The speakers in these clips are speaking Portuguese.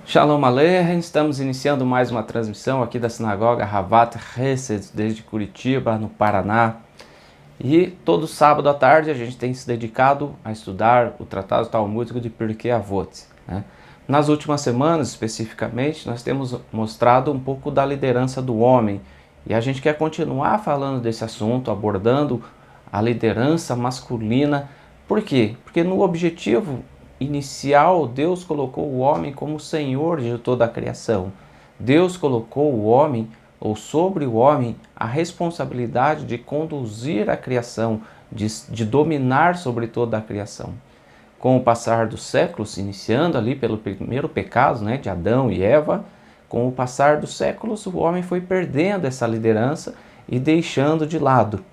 Shalom Aleichem, estamos iniciando mais uma transmissão aqui da Sinagoga Havat Hesed, desde Curitiba, no Paraná. E todo sábado à tarde a gente tem se dedicado a estudar o Tratado Talmúdico de Pirkei Avot, né? Nas últimas semanas, especificamente, nós temos mostrado um pouco da liderança do homem. E a gente quer continuar falando desse assunto, abordando a liderança masculina. Por quê? Porque no objetivo inicial, Deus colocou o homem como senhor de toda a criação. Deus colocou o homem, ou sobre o homem, a responsabilidade de conduzir a criação, de dominar sobre toda a criação. Com o passar dos séculos, iniciando ali pelo primeiro pecado, né, de Adão e Eva, com o passar dos séculos, o homem foi perdendo essa liderança e deixando de lado,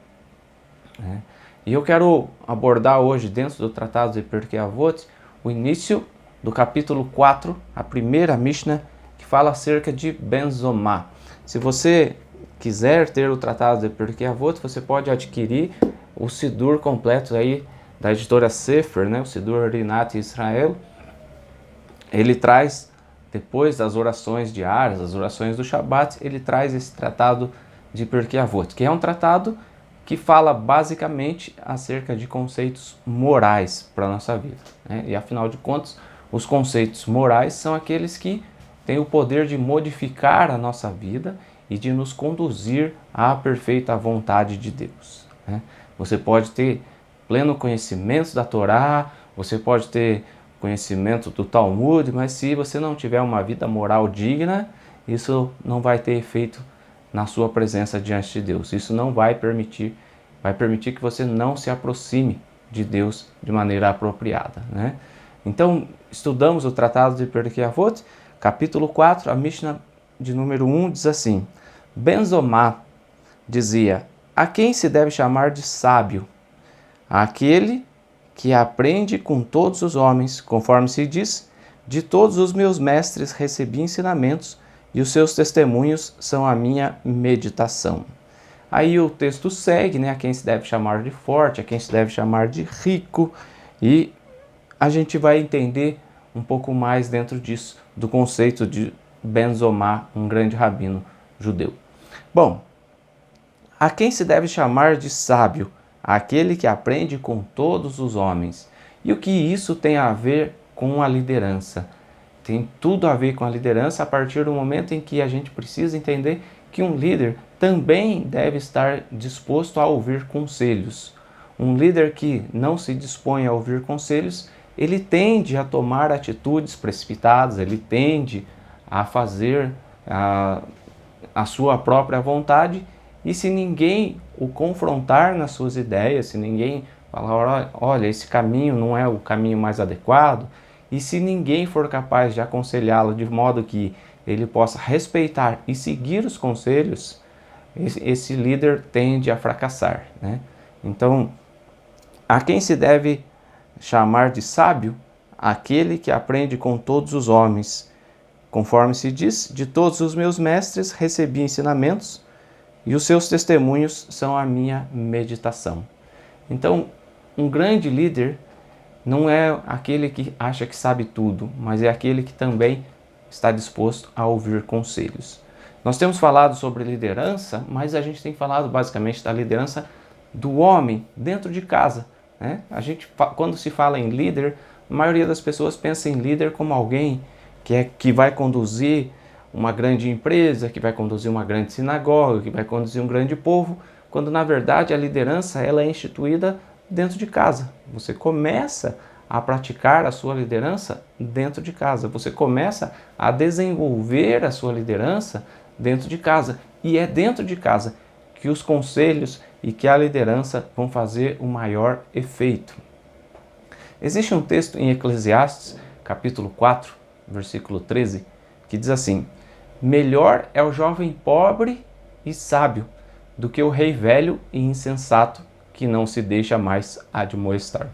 né? E eu quero abordar hoje, dentro do Tratado de Pirkei Avot, o início do capítulo 4, a primeira Mishnah, que fala acerca de Benzomá. Se você quiser ter o Tratado de Pirkei Avot, você pode adquirir o Sidur completo aí da editora Sefer, né? O Sidur Rinat Israel. Ele traz, depois das orações diárias, as orações do Shabat, ele traz esse Tratado de Pirkei Avot, que é um tratado que fala basicamente acerca de conceitos morais para a nossa vida, né? E afinal de contas, os conceitos morais são aqueles que têm o poder de modificar a nossa vida e de nos conduzir à perfeita vontade de Deus, né? Você pode ter pleno conhecimento da Torá, você pode ter conhecimento do Talmud, mas se você não tiver uma vida moral digna, isso não vai ter efeito na sua presença diante de Deus. Isso não vai permitir que você não se aproxime de Deus de maneira apropriada, né? Então, estudamos o Tratado de Pirkei Avot, capítulo 4, a Mishnah de número 1 diz assim: Benzomá dizia: a quem se deve chamar de sábio? Aquele que aprende com todos os homens, conforme se diz, de todos os meus mestres recebi ensinamentos, e os seus testemunhos são a minha meditação. Aí o texto segue, né? A quem se deve chamar de forte, a quem se deve chamar de rico, e a gente vai entender um pouco mais dentro disso, do conceito de Benzomá, um grande rabino judeu. Bom, a quem se deve chamar de sábio? Aquele que aprende com todos os homens. E o que isso tem a ver com a liderança? Tem tudo a ver com a liderança a partir do momento em que a gente precisa entender que um líder também deve estar disposto a ouvir conselhos. Um líder que não se dispõe a ouvir conselhos, ele tende a tomar atitudes precipitadas, ele tende a fazer a sua própria vontade, e se ninguém o confrontar nas suas ideias, se ninguém falar, olha, esse caminho não é o caminho mais adequado, e se ninguém for capaz de aconselhá-lo de modo que ele possa respeitar e seguir os conselhos, esse líder tende a fracassar, né? Então, a quem se deve chamar de sábio? Aquele que aprende com todos os homens. Conforme se diz, de todos os meus mestres recebi ensinamentos, e os seus testemunhos são a minha meditação. Então, um grande líder não é aquele que acha que sabe tudo, mas é aquele que também está disposto a ouvir conselhos. Nós temos falado sobre liderança, mas a gente tem falado basicamente da liderança do homem dentro de casa, né? Quando se fala em líder, a maioria das pessoas pensa em líder como alguém que vai conduzir uma grande empresa, que vai conduzir uma grande sinagoga, que vai conduzir um grande povo, quando na verdade a liderança ela é instituída dentro de casa. Você começa a praticar a sua liderança dentro de casa. Você começa a desenvolver a sua liderança dentro de casa. E é dentro de casa que os conselhos e que a liderança vão fazer o maior efeito. Existe um texto em Eclesiastes, capítulo 4, versículo 13, que diz assim: melhor é o jovem pobre e sábio do que o rei velho e insensato que não se deixa mais admoestar.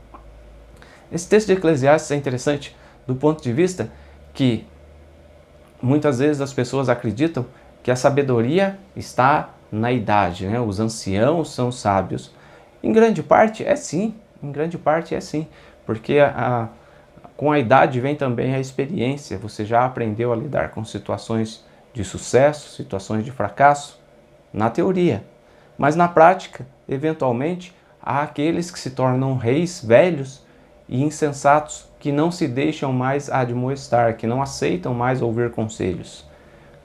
Esse texto de Eclesiastes é interessante do ponto de vista que muitas vezes as pessoas acreditam que a sabedoria está na idade, né? Os anciãos são sábios. Em grande parte é sim, porque Com a idade vem também a experiência. Você já aprendeu a lidar com situações de sucesso, situações de fracasso, na teoria. Mas na prática, eventualmente, há aqueles que se tornam reis velhos e insensatos, que não se deixam mais admoestar, que não aceitam mais ouvir conselhos,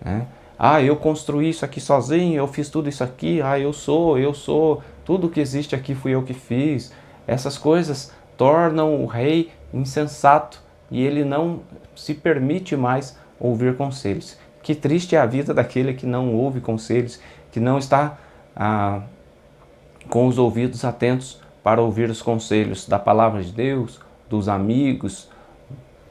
né? Ah, eu construí isso aqui sozinho, eu fiz tudo isso aqui, eu sou, tudo que existe aqui fui eu que fiz. Essas coisas tornam o rei insensato e ele não se permite mais ouvir conselhos. Que triste é a vida daquele que não ouve conselhos, que não está com os ouvidos atentos para ouvir os conselhos da palavra de Deus, dos amigos,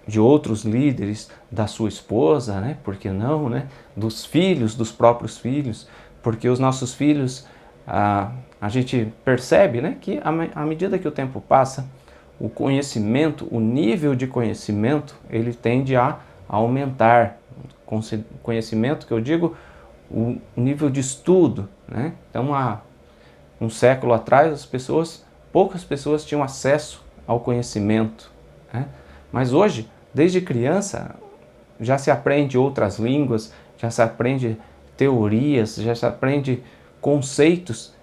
de outros líderes, da sua esposa, né? Por que não, né? Dos filhos, dos próprios filhos, porque os nossos filhos, a gente percebe, né, que à medida que o tempo passa, o conhecimento, o nível de conhecimento, ele tende a aumentar. Conhecimento que eu digo, o nível de estudo, né? Então, há um século atrás, poucas pessoas tinham acesso ao conhecimento, né? Mas hoje, desde criança, já se aprende outras línguas, já se aprende teorias, já se aprende conceitos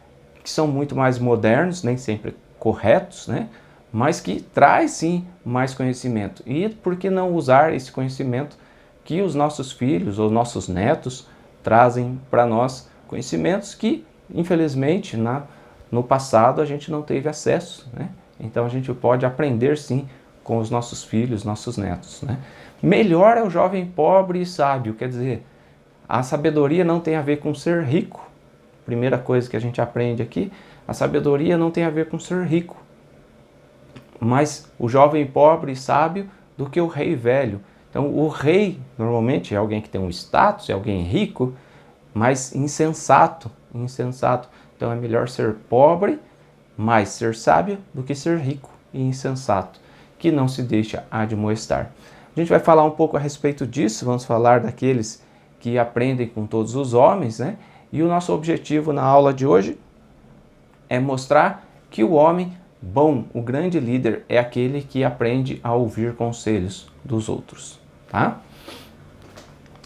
que são muito mais modernos, nem sempre corretos, né? Mas que traz sim mais conhecimento. E por que não usar esse conhecimento que os nossos filhos ou nossos netos trazem para nós, conhecimentos que, infelizmente, no passado a gente não teve acesso, né? Então a gente pode aprender sim com os nossos filhos, nossos netos, né? Melhor é o jovem pobre e sábio, quer dizer, a sabedoria não tem a ver com ser rico. Primeira coisa que a gente aprende aqui, a sabedoria não tem a ver com ser rico, mas o jovem pobre e sábio do que o rei velho. Então o rei normalmente é alguém que tem um status, é alguém rico, mas insensato. Então é melhor ser pobre, mas ser sábio, do que ser rico e insensato, que não se deixa admoestar. A gente vai falar um pouco a respeito disso, vamos falar daqueles que aprendem com todos os homens, né? E o nosso objetivo na aula de hoje é mostrar que o homem bom, o grande líder, é aquele que aprende a ouvir conselhos dos outros, tá?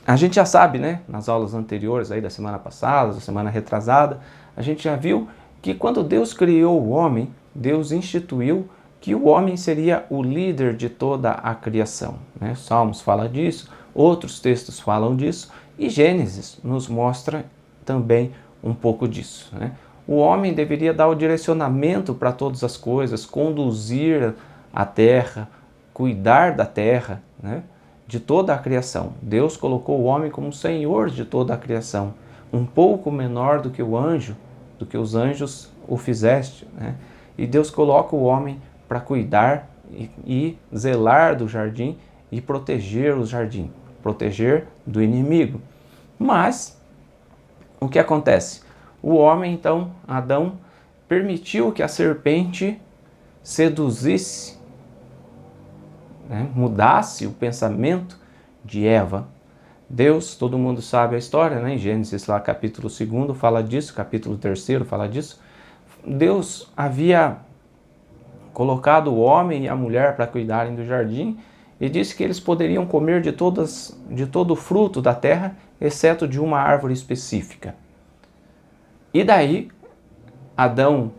A gente já sabe, né, nas aulas anteriores aí da semana passada, da semana retrasada, a gente já viu que quando Deus criou o homem, Deus instituiu que o homem seria o líder de toda a criação, né? Salmos fala disso, outros textos falam disso e Gênesis nos mostra também um pouco disso, né? O homem deveria dar o direcionamento para todas as coisas, conduzir a terra, cuidar da terra, né? De toda a criação. Deus colocou o homem como senhor de toda a criação, um pouco menor do que os anjos o fizeste, né? E Deus coloca o homem para cuidar e zelar do jardim e proteger o jardim, proteger do inimigo. Mas o que acontece? O homem, então, Adão, permitiu que a serpente seduzisse, né, mudasse o pensamento de Eva. Deus, todo mundo sabe a história, né? Em Gênesis, lá, capítulo 2 fala disso, capítulo 3 fala disso. Deus havia colocado o homem e a mulher para cuidarem do jardim e disse que eles poderiam comer de todo o fruto da terra, exceto de uma árvore específica. E daí, Adão,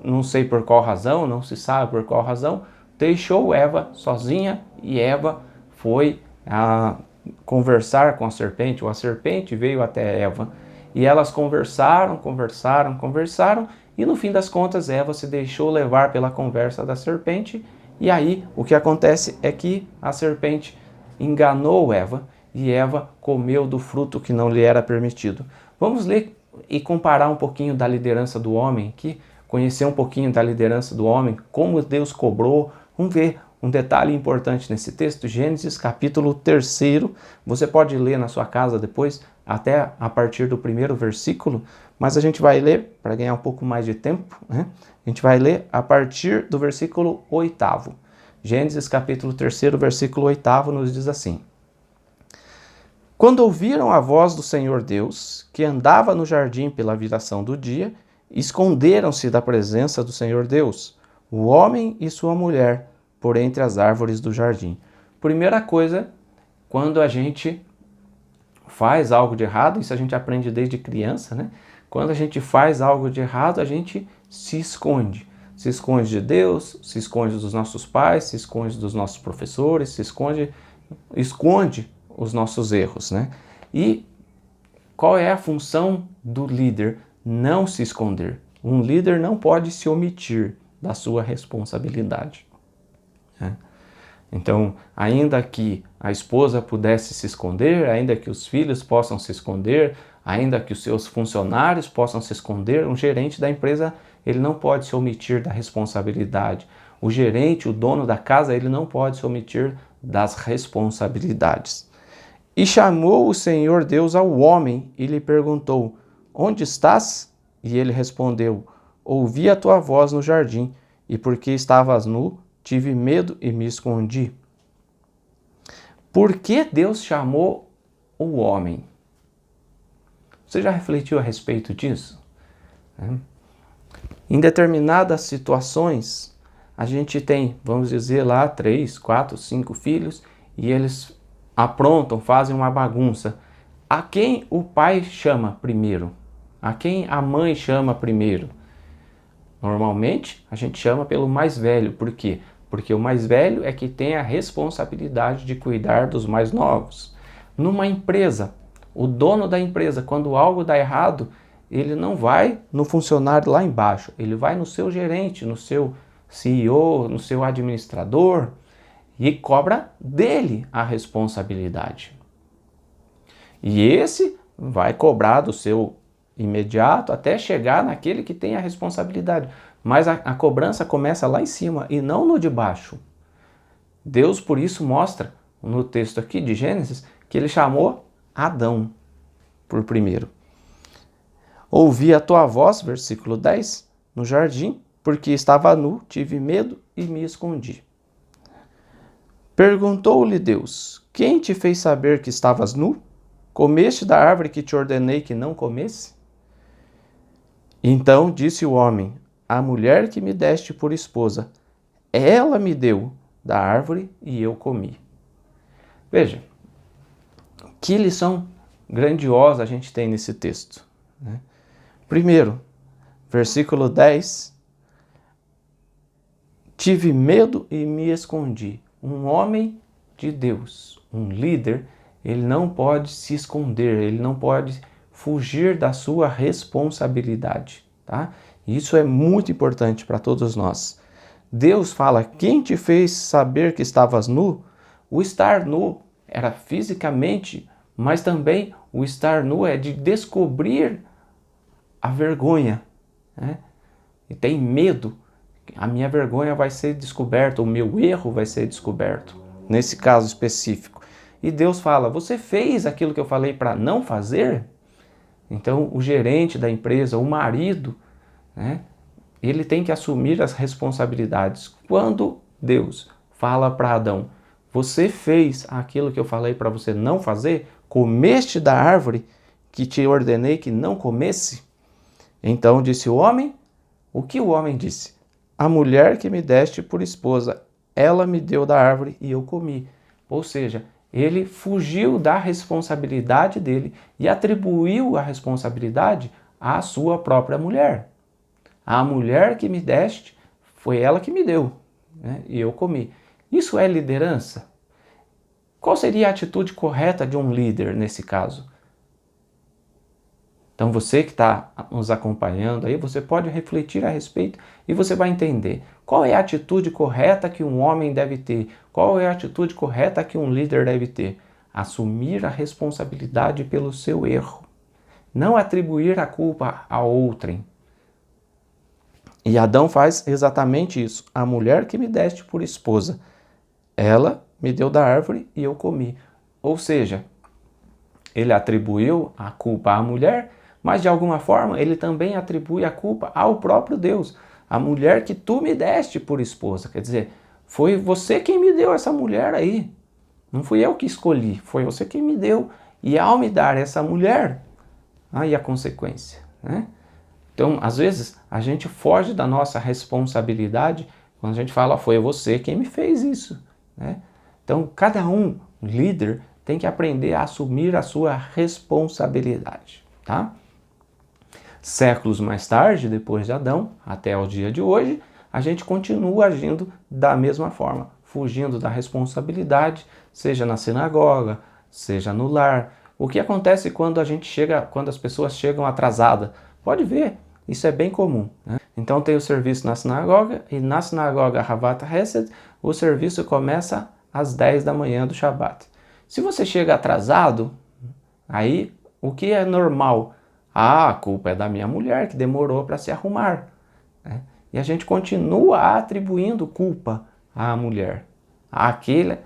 não sei por qual razão, não se sabe por qual razão, deixou Eva sozinha e Eva foi a conversar com a serpente, ou a serpente veio até Eva. E elas conversaram, e no fim das contas Eva se deixou levar pela conversa da serpente, e aí o que acontece é que a serpente enganou Eva, e Eva comeu do fruto que não lhe era permitido. Vamos ler e comparar um pouquinho da liderança do homem aqui, conhecer um pouquinho da liderança do homem, como Deus cobrou. Vamos ver um detalhe importante nesse texto, Gênesis capítulo 3, você pode ler na sua casa depois, até a partir do primeiro versículo, mas a gente vai ler, para ganhar um pouco mais de tempo, né? A gente vai ler a partir do versículo 8º. Gênesis capítulo 3, versículo 8º nos diz assim: Quando ouviram a voz do Senhor Deus, que andava no jardim pela viração do dia, esconderam-se da presença do Senhor Deus, o homem e sua mulher, por entre as árvores do jardim. Primeira coisa, quando a gente faz algo de errado, isso a gente aprende desde criança, né? Quando a gente faz algo de errado, a gente se esconde. Se esconde de Deus, se esconde dos nossos pais, se esconde dos nossos professores, se esconde os nossos erros, né? E qual é a função do líder? Não se esconder. Um líder não pode se omitir da sua responsabilidade, né? Então, ainda que a esposa pudesse se esconder, ainda que os filhos possam se esconder, ainda que os seus funcionários possam se esconder, um gerente da empresa, ele não pode se omitir da responsabilidade. O gerente, o dono da casa, ele não pode se omitir das responsabilidades. E chamou o Senhor Deus ao homem e lhe perguntou: onde estás? E ele respondeu: ouvi a tua voz no jardim, e porque estavas nu, tive medo e me escondi. Por que Deus chamou o homem? Você já refletiu a respeito disso? Em determinadas situações, a gente tem, vamos dizer lá, 3, 4, 5 filhos e eles aprontam, fazem uma bagunça. A quem o pai chama primeiro? A quem a mãe chama primeiro? Normalmente, a gente chama pelo mais velho. Por quê? Porque o mais velho é que tem a responsabilidade de cuidar dos mais novos. Numa empresa, o dono da empresa, quando algo dá errado, ele não vai no funcionário lá embaixo, ele vai no seu gerente, no seu CEO, no seu administrador e cobra dele a responsabilidade. E esse vai cobrar do seu imediato até chegar naquele que tem a responsabilidade. Mas a cobrança começa lá em cima e não no de baixo. Deus, por isso, mostra no texto aqui de Gênesis que ele chamou Adão por primeiro. Ouvi a tua voz, versículo 10, no jardim, porque estava nu, tive medo e me escondi. Perguntou-lhe Deus: quem te fez saber que estavas nu? Comeste da árvore que te ordenei que não comesse? Então disse o homem: a mulher que me deste por esposa, ela me deu da árvore e eu comi. Veja, que lição grandiosa a gente tem nesse texto, né? Primeiro, versículo 10, tive medo e me escondi. Um homem de Deus, um líder, ele não pode se esconder, ele não pode fugir da sua responsabilidade, tá? Isso é muito importante para todos nós. Deus fala: quem te fez saber que estavas nu? O estar nu era fisicamente, mas também o estar nu é de descobrir a vergonha, né? E tem medo, a minha vergonha vai ser descoberta, o meu erro vai ser descoberto, nesse caso específico. E Deus fala: você fez aquilo que eu falei para não fazer? Então o gerente da empresa, o marido, né, ele tem que assumir as responsabilidades. Quando Deus fala para Adão: você fez aquilo que eu falei para você não fazer? Comeste da árvore que te ordenei que não comesse? Então disse o homem, o que o homem disse? A mulher que me deste por esposa, ela me deu da árvore e eu comi. Ou seja, ele fugiu da responsabilidade dele e atribuiu a responsabilidade à sua própria mulher. A mulher que me deste, foi ela que me deu, né? E eu comi. Isso é liderança? Qual seria a atitude correta de um líder nesse caso? Então você que está nos acompanhando aí, você pode refletir a respeito e você vai entender qual é a atitude correta que um homem deve ter, qual é a atitude correta que um líder deve ter. Assumir a responsabilidade pelo seu erro, não atribuir a culpa a outrem. E Adão faz exatamente isso. A mulher que me deste por esposa, ela me deu da árvore e eu comi. Ou seja, ele atribuiu a culpa à mulher, mas de alguma forma ele também atribui a culpa ao próprio Deus. A mulher que tu me deste por esposa. Quer dizer, foi você quem me deu essa mulher aí. Não fui eu que escolhi, foi você quem me deu. E ao me dar essa mulher, aí a consequência, né? Então, às vezes, a gente foge da nossa responsabilidade Quando a gente fala, foi você quem me fez isso, né? Então, cada líder, tem que aprender a assumir a sua responsabilidade, tá? Séculos mais tarde, depois de Adão, até o dia de hoje, a gente continua agindo da mesma forma, fugindo da responsabilidade, seja na sinagoga, seja no lar. O que acontece quando quando as pessoas chegam atrasadas? Pode ver, isso é bem comum, né? Então tem o serviço na sinagoga, e na sinagoga Havat Hesed, o serviço começa às 10 da manhã do Shabat. Se você chega atrasado, aí o que é normal? Ah, a culpa é da minha mulher que demorou para se arrumar, né? E a gente continua atribuindo culpa à mulher, àquele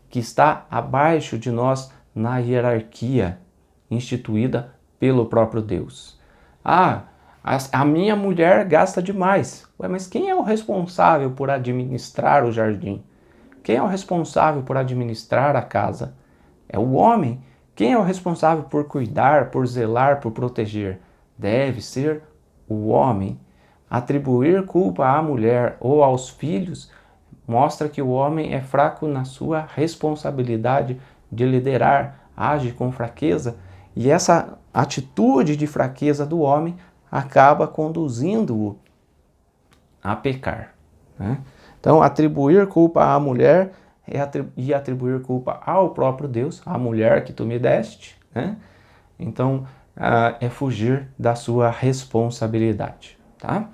que está abaixo de nós na hierarquia instituída pelo próprio Deus. Ah, a minha mulher gasta demais. Ué, mas quem é o responsável por administrar o jardim? Quem é o responsável por administrar a casa? É o homem. Quem é o responsável por cuidar, por zelar, por proteger? Deve ser o homem. Atribuir culpa à mulher ou aos filhos mostra que o homem é fraco na sua responsabilidade de liderar, age com fraqueza, e essa atitude de fraqueza do homem acaba conduzindo-o a pecar, né? Então, atribuir culpa à mulher e atribuir culpa ao próprio Deus, à mulher que tu me deste, né? Então, é fugir da sua responsabilidade, tá?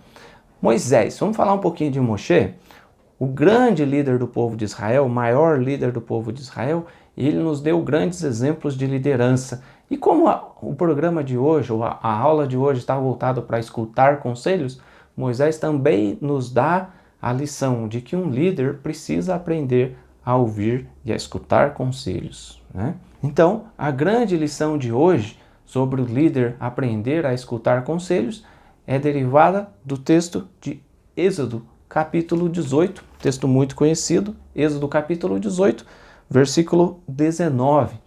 Moisés, vamos falar um pouquinho de Moshe, o grande líder do povo de Israel, o maior líder do povo de Israel, ele nos deu grandes exemplos de liderança. E como o programa de hoje, ou a aula de hoje está voltado para escutar conselhos, Moisés também nos dá a lição de que um líder precisa aprender a ouvir e a escutar conselhos, né? Então, a grande lição de hoje sobre o líder aprender a escutar conselhos é derivada do texto de Êxodo, capítulo 18, texto muito conhecido, Êxodo capítulo 18, versículo 19,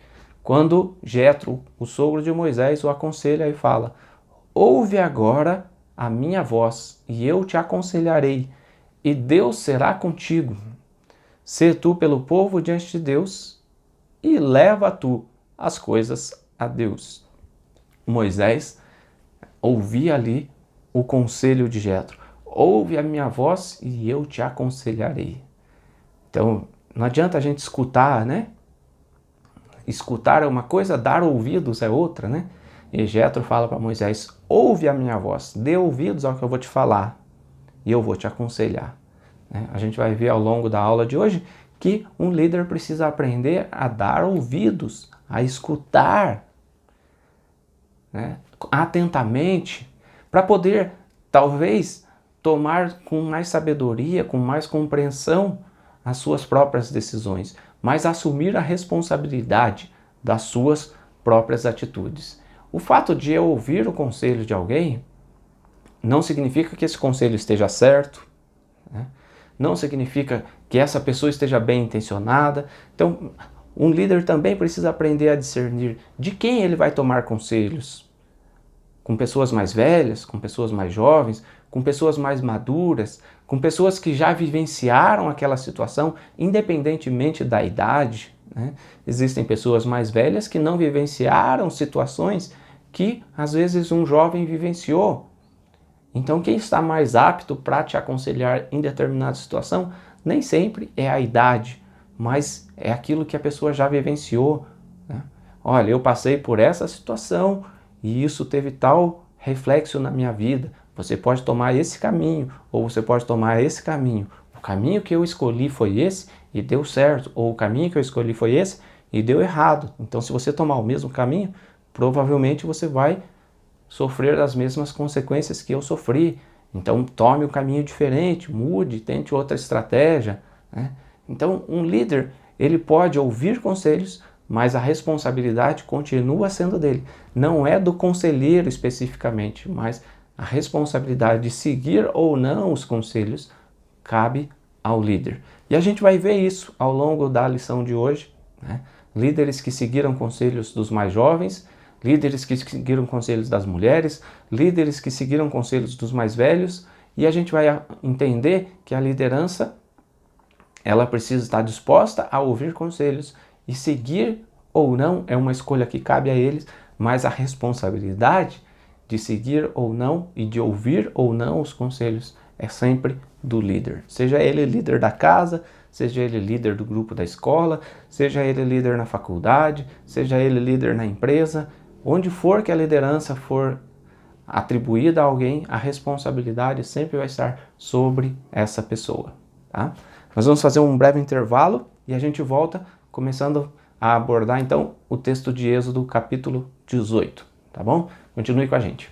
quando Jetro, o sogro de Moisés, o aconselha e fala: ouve agora a minha voz, e eu te aconselharei, e Deus será contigo. Sê tu pelo povo diante de Deus, e leva tu as coisas a Deus. Moisés ouvia ali o conselho de Jetro: ouve a minha voz e eu te aconselharei. Então, não adianta a gente escutar, né? Escutar é uma coisa, dar ouvidos é outra, né? E Jetro fala para Moisés: ouve a minha voz, dê ouvidos ao que eu vou te falar e eu vou te aconselhar, né? A gente vai ver ao longo da aula de hoje que um líder precisa aprender a dar ouvidos, a escutar, né, atentamente, para poder, talvez, tomar com mais sabedoria, com mais compreensão as suas próprias decisões, mas assumir a responsabilidade das suas próprias atitudes. O fato de eu ouvir o conselho de alguém não significa que esse conselho esteja certo, né? Não significa que essa pessoa esteja bem intencionada. Então, um líder também precisa aprender a discernir de quem ele vai tomar conselhos. Com pessoas mais velhas, com pessoas mais jovens, com pessoas mais maduras, com pessoas que já vivenciaram aquela situação, independentemente da idade, né? Existem pessoas mais velhas que não vivenciaram situações que, às vezes, um jovem vivenciou. Então, quem está mais apto para te aconselhar em determinada situação, nem sempre é a idade, mas é aquilo que a pessoa já vivenciou, né? Olha, eu passei por essa situação e isso teve tal reflexo na minha vida. Você pode tomar esse caminho, ou você pode tomar esse caminho. O caminho que eu escolhi foi esse e deu certo, ou o caminho que eu escolhi foi esse e deu errado. Então, se você tomar o mesmo caminho, provavelmente você vai sofrer as mesmas consequências que eu sofri. Então, tome um caminho diferente, mude, tente outra estratégia, né? Então, um líder, ele pode ouvir conselhos, mas a responsabilidade continua sendo dele. Não é do conselheiro especificamente, mas a responsabilidade de seguir ou não os conselhos cabe ao líder. E a gente vai ver isso ao longo da lição de hoje, né? Líderes que seguiram conselhos dos mais jovens, líderes que seguiram conselhos das mulheres, líderes que seguiram conselhos dos mais velhos E a gente vai entender que a liderança, ela precisa estar disposta a ouvir conselhos e seguir ou não é uma escolha que cabe a eles, mas a responsabilidade de seguir ou não e de ouvir ou não os conselhos é sempre do líder. Seja ele líder da casa, seja ele líder do grupo da escola, seja ele líder na faculdade, seja ele líder na empresa, onde for que a liderança for atribuída a alguém, a responsabilidade sempre vai estar sobre essa pessoa, tá? Nós vamos fazer um breve intervalo e a gente volta começando a abordar então o texto de Êxodo capítulo 18, tá bom? Continue com a gente.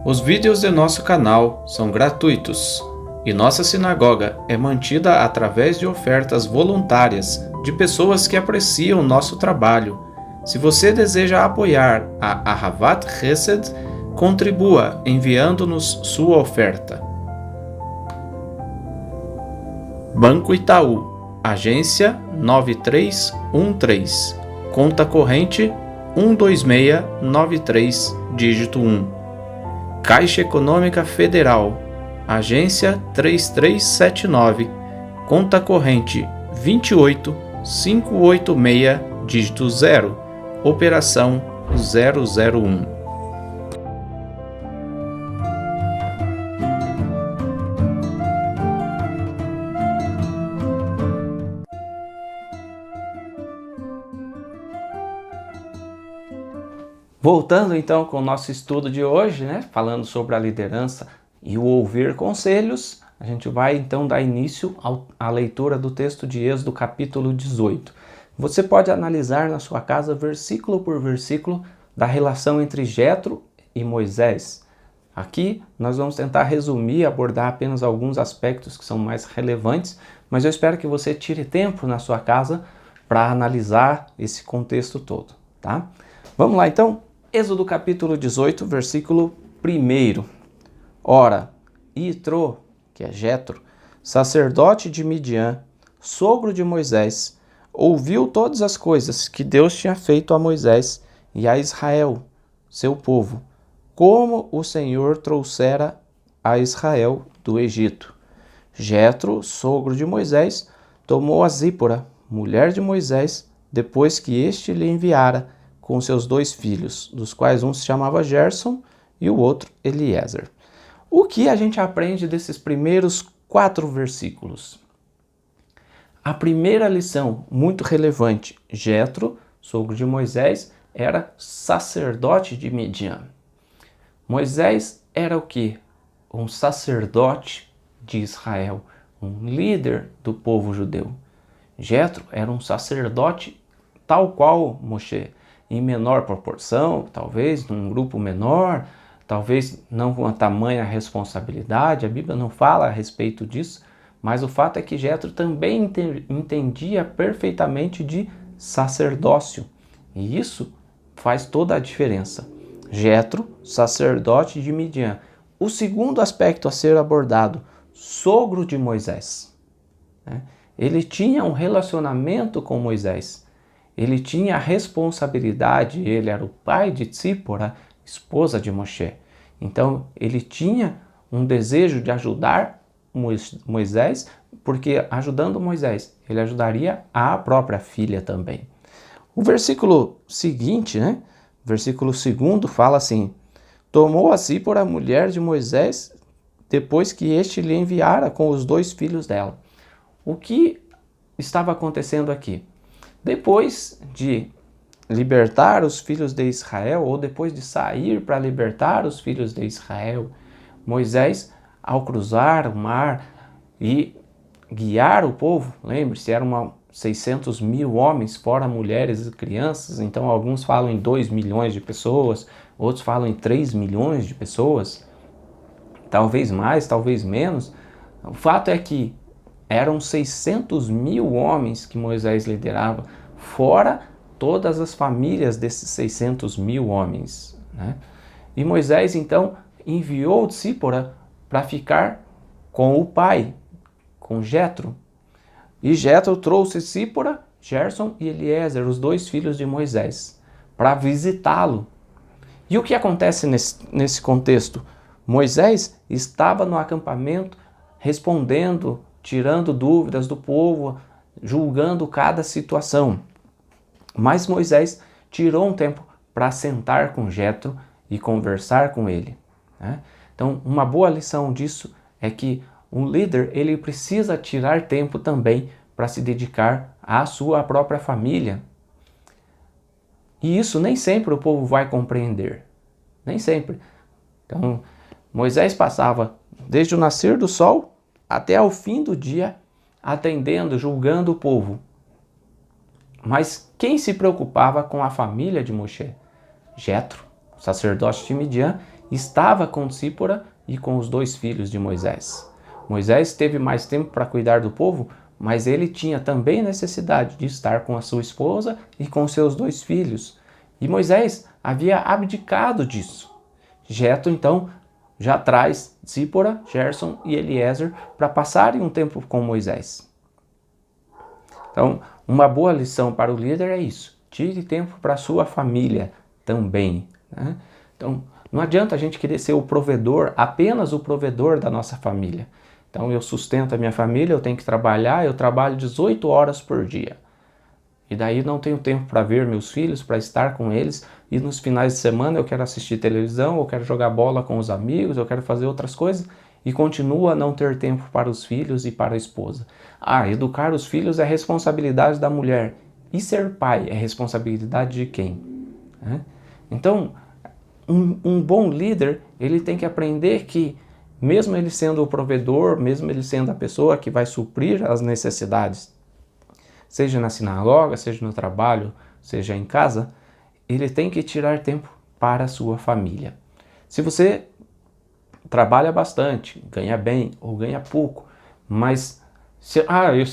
Os vídeos de nosso canal são gratuitos e nossa sinagoga é mantida através de ofertas voluntárias de pessoas que apreciam nosso trabalho. Se você deseja apoiar a Ahavat Chesed, contribua enviando-nos sua oferta. Banco Itaú, agência 9313, conta corrente 12693, dígito 1. Caixa Econômica Federal, agência 3379, conta corrente 28586, dígito 0, operação 001. Voltando então com o nosso estudo de hoje, né, falando sobre a liderança e o ouvir conselhos, a gente vai então dar início à leitura do texto de Êxodo capítulo 18. Você pode analisar na sua casa versículo por versículo da relação entre Jetro e Moisés. Aqui nós vamos tentar resumir e abordar apenas alguns aspectos que são mais relevantes, mas eu espero que você tire tempo na sua casa para analisar esse contexto todo, tá? Vamos lá então? Êxodo capítulo 18, versículo 1. Ora, Itrô, que é Jetro, sacerdote de Midian, sogro de Moisés, ouviu todas as coisas que Deus tinha feito a Moisés e a Israel, seu povo, como o Senhor trouxera a Israel do Egito. Jetro, sogro de Moisés, tomou a Zípora, mulher de Moisés, depois que este lhe enviara, com seus 2 filhos, dos quais um se chamava Gerson e o outro Eliezer. O que a gente aprende desses primeiros 4 versículos? A primeira lição, muito relevante, Jetro, sogro de Moisés, era sacerdote de Midian. Moisés era o quê? Um sacerdote de Israel, um líder do povo judeu. Jetro era um sacerdote tal qual Moshe, em menor proporção, talvez num grupo menor, talvez não com a tamanha responsabilidade, a Bíblia não fala a respeito disso, mas o fato é que Jetro também entendia perfeitamente de sacerdócio, e isso faz toda a diferença. Jetro, sacerdote de Midian. O segundo aspecto a ser abordado, sogro de Moisés. Ele tinha um relacionamento com Moisés. Ele tinha a responsabilidade, ele era o pai de Tzípora, esposa de Moshe. Então, ele tinha um desejo de ajudar Moisés, porque ajudando Moisés, ele ajudaria a própria filha também. O versículo seguinte, versículo 2 fala assim: tomou a Zípora, mulher de Moisés, depois que este lhe enviara com os 2 filhos dela. O que estava acontecendo aqui? Depois de libertar os filhos de Israel, ou depois de sair para libertar os filhos de Israel, Moisés, ao cruzar o mar e guiar o povo, lembre-se, eram 600 mil homens, fora mulheres e crianças, então alguns falam em 2 milhões de pessoas, outros falam em 3 milhões de pessoas, talvez mais, talvez menos. O fato é que eram 600 mil homens que Moisés liderava, fora todas as famílias desses 600 mil homens. E Moisés, então, enviou Tzípora para ficar com o pai com Jetro. E Jetro trouxe Sípora, Gerson e Eliezer, os 2 filhos de Moisés, para visitá-lo. E o que acontece nesse contexto? Moisés estava no acampamento respondendo, tirando dúvidas do povo, julgando cada situação. Mas Moisés tirou um tempo para sentar com Jetro e conversar com ele, né? Então, uma boa lição disso é que um líder, ele precisa tirar tempo também para se dedicar à sua própria família. E isso nem sempre o povo vai compreender. Nem sempre. Então, Moisés passava desde o nascer do sol até o fim do dia atendendo, julgando o povo. Mas quem se preocupava com a família de Moshe? Jetro, sacerdote de Midian, estava com Sípora e com os 2 filhos de Moisés. Moisés teve mais tempo para cuidar do povo, mas ele tinha também necessidade de estar com a sua esposa e com seus 2 filhos. E Moisés havia abdicado disso. Jetro, então, já traz Sípora, Gerson e Eliezer para passarem um tempo com Moisés. Então, uma boa lição para o líder é isso. Tire tempo para a sua família também, né? Então, não adianta a gente querer ser o provedor, apenas o provedor da nossa família. Então, eu sustento a minha família, eu tenho que trabalhar, eu trabalho 18 horas por dia. E daí não tenho tempo para ver meus filhos, para estar com eles. E nos finais de semana eu quero assistir televisão, eu quero jogar bola com os amigos, eu quero fazer outras coisas. E continua a não ter tempo para os filhos e para a esposa. Educar os filhos é responsabilidade da mulher. E ser pai é responsabilidade de quem? Então, um bom líder, ele tem que aprender que, mesmo ele sendo o provedor, mesmo ele sendo a pessoa que vai suprir as necessidades, seja na sinagoga, seja no trabalho, seja em casa, ele tem que tirar tempo para a sua família. Se você trabalha bastante, ganha bem ou ganha pouco, mas se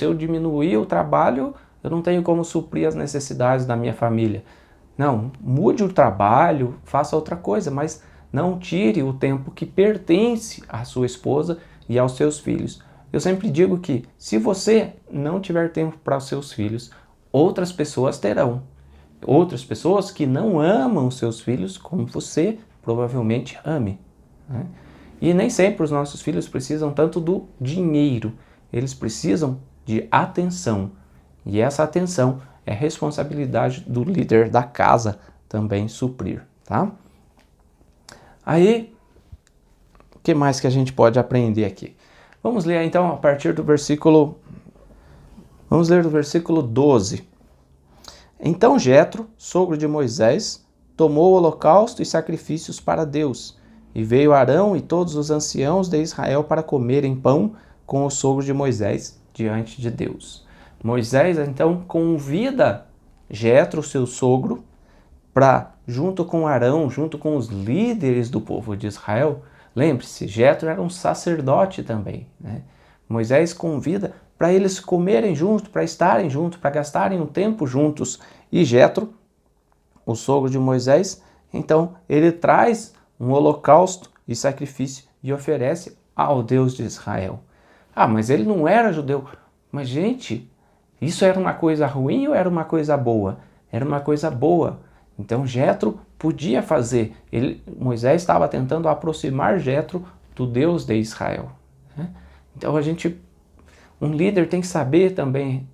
eu diminuir o trabalho, eu não tenho como suprir as necessidades da minha família. Não, mude o trabalho, faça outra coisa, mas não tire o tempo que pertence à sua esposa e aos seus filhos. Eu sempre digo que se você não tiver tempo para os seus filhos, outras pessoas terão. Outras pessoas que não amam os seus filhos como você provavelmente ame, né? E nem sempre os nossos filhos precisam tanto do dinheiro, eles precisam de atenção. E essa atenção é responsabilidade do líder da casa também suprir, tá? Aí, o que mais que a gente pode aprender aqui? Vamos ler então a partir do versículo... Vamos ler do versículo 12. Então Jetro, sogro de Moisés, tomou o holocausto e sacrifícios para Deus, e veio Arão e todos os anciãos de Israel para comerem pão com o sogro de Moisés diante de Deus. Moisés então convida Jetro, seu sogro, para, junto com Arão, junto com os líderes do povo de Israel, lembre-se, Jetro era um sacerdote também, né? Moisés convida para eles comerem juntos, para estarem juntos, para gastarem um tempo juntos. E Jetro, o sogro de Moisés, então ele traz um holocausto e sacrifício e oferece ao Deus de Israel. Mas ele não era judeu. Mas, gente, isso era uma coisa ruim ou era uma coisa boa? Era uma coisa boa. Então Jetro podia fazer. Moisés estava tentando aproximar Jetro do Deus de Israel, né? Então um líder tem que saber também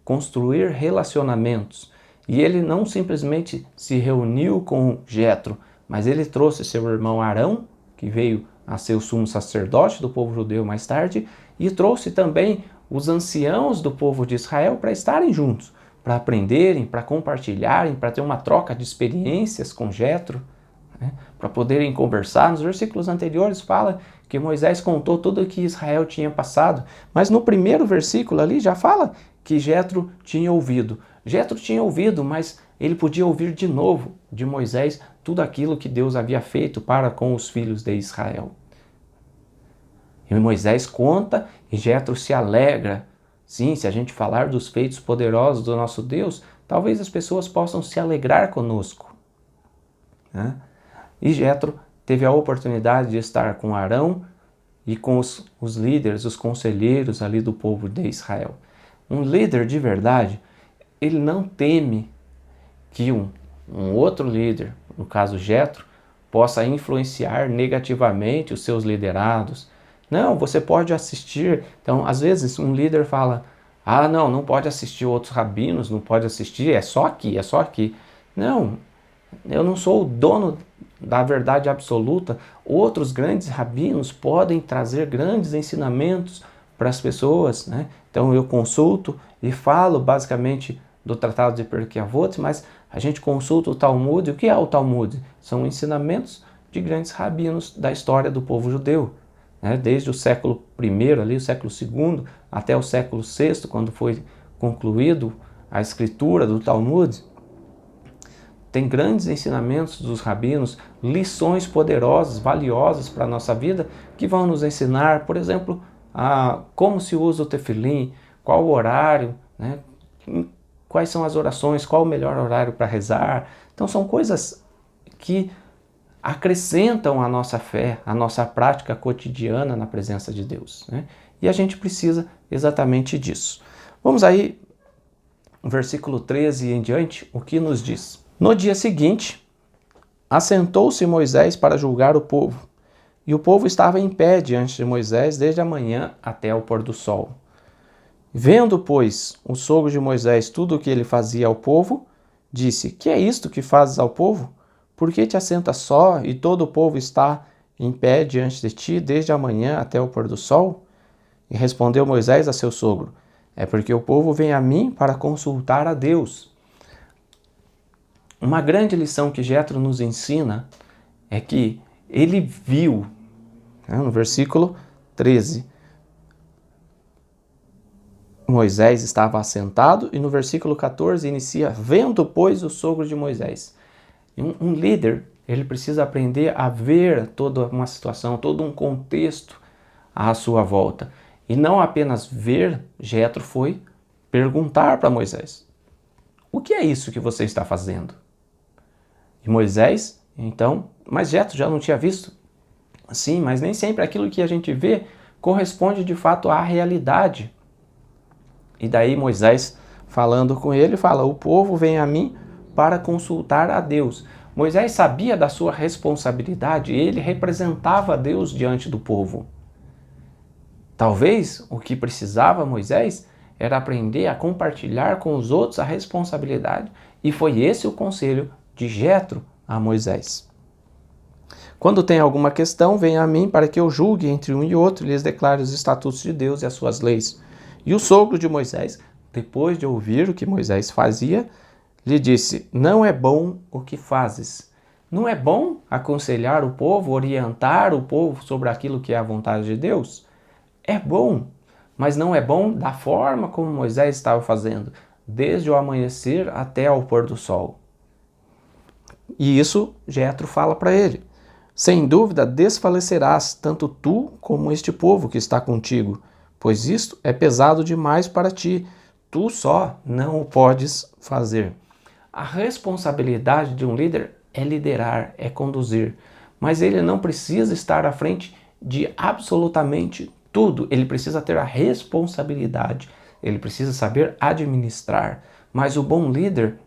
construir relacionamentos. E ele não simplesmente se reuniu com Jetro, mas ele trouxe seu irmão Arão, que veio a ser o sumo sacerdote do povo judeu mais tarde, e trouxe também os anciãos do povo de Israel para estarem juntos, para aprenderem, para compartilharem, para ter uma troca de experiências com Jetro, né? Para poderem conversar. Nos versículos anteriores fala que Moisés contou tudo o que Israel tinha passado, mas no primeiro versículo ali já fala que Jetro tinha ouvido. Jetro tinha ouvido, mas ele podia ouvir de novo de Moisés tudo aquilo que Deus havia feito para com os filhos de Israel. E Moisés conta e Jetro se alegra. Sim, se a gente falar dos feitos poderosos do nosso Deus, talvez as pessoas possam se alegrar conosco, né? E Jetro teve a oportunidade de estar com Arão e com os líderes, os conselheiros ali do povo de Israel. Um líder de verdade, ele não teme que um outro líder, no caso Jetro, possa influenciar negativamente os seus liderados. Não, você pode assistir. Então, às vezes, um líder fala, não pode assistir outros rabinos, não pode assistir, é só aqui, é só aqui. Não, eu não sou o dono da verdade absoluta. Outros grandes rabinos podem trazer grandes ensinamentos para as pessoas, né? Então eu consulto e falo basicamente do Tratado de Pirkei Avot, mas a gente consulta o Talmud. O que é o Talmud? São ensinamentos de grandes rabinos da história do povo judeu, né? Desde o século I, ali, o século II, até o século VI, quando foi concluído a escritura do Talmud. Tem grandes ensinamentos dos rabinos, lições poderosas, valiosas para a nossa vida, que vão nos ensinar, por exemplo, como se usa o tefilim, qual o horário, né? Quais são as orações, qual o melhor horário para rezar. Então são coisas que acrescentam a nossa fé, a nossa prática cotidiana na presença de Deus, né? E a gente precisa exatamente disso. Vamos aí, versículo 13 em diante, o que nos diz? No dia seguinte, assentou-se Moisés para julgar o povo, e o povo estava em pé diante de Moisés desde a manhã até o pôr do sol. Vendo, pois, o sogro de Moisés tudo o que ele fazia ao povo, disse: Que é isto que fazes ao povo? Por que te assentas só e todo o povo está em pé diante de ti desde a manhã até o pôr do sol? E respondeu Moisés a seu sogro: É porque o povo vem a mim para consultar a Deus. Uma grande lição que Jetro nos ensina é que ele viu, né, no versículo 13, Moisés estava assentado, e no versículo 14 inicia: Vendo, pois, o sogro de Moisés. Um líder, ele precisa aprender a ver toda uma situação, todo um contexto à sua volta. E não apenas ver, Jetro foi perguntar para Moisés: O que é isso que você está fazendo? E Moisés, então, mas Jetro já não tinha visto? Sim, mas nem sempre aquilo que a gente vê corresponde de fato à realidade. E daí Moisés, falando com ele, fala: O povo vem a mim para consultar a Deus. Moisés sabia da sua responsabilidade, ele representava Deus diante do povo. Talvez o que precisava Moisés era aprender a compartilhar com os outros a responsabilidade. E foi esse o conselho de Jetro a Moisés. Quando tem alguma questão, venha a mim para que eu julgue entre um e outro e lhes declare os estatutos de Deus e as suas leis. E o sogro de Moisés, depois de ouvir o que Moisés fazia, lhe disse: Não é bom o que fazes. Não é bom aconselhar o povo, orientar o povo sobre aquilo que é a vontade de Deus? É bom, mas não é bom da forma como Moisés estava fazendo, desde o amanhecer até o pôr do sol. E isso Jetro fala para ele: Sem dúvida desfalecerás, tanto tu como este povo que está contigo, pois isto é pesado demais para ti, tu só não o podes fazer. A responsabilidade de um líder é liderar, é conduzir, mas ele não precisa estar à frente de absolutamente tudo. Ele precisa ter a responsabilidade, ele precisa saber administrar, mas o bom líder,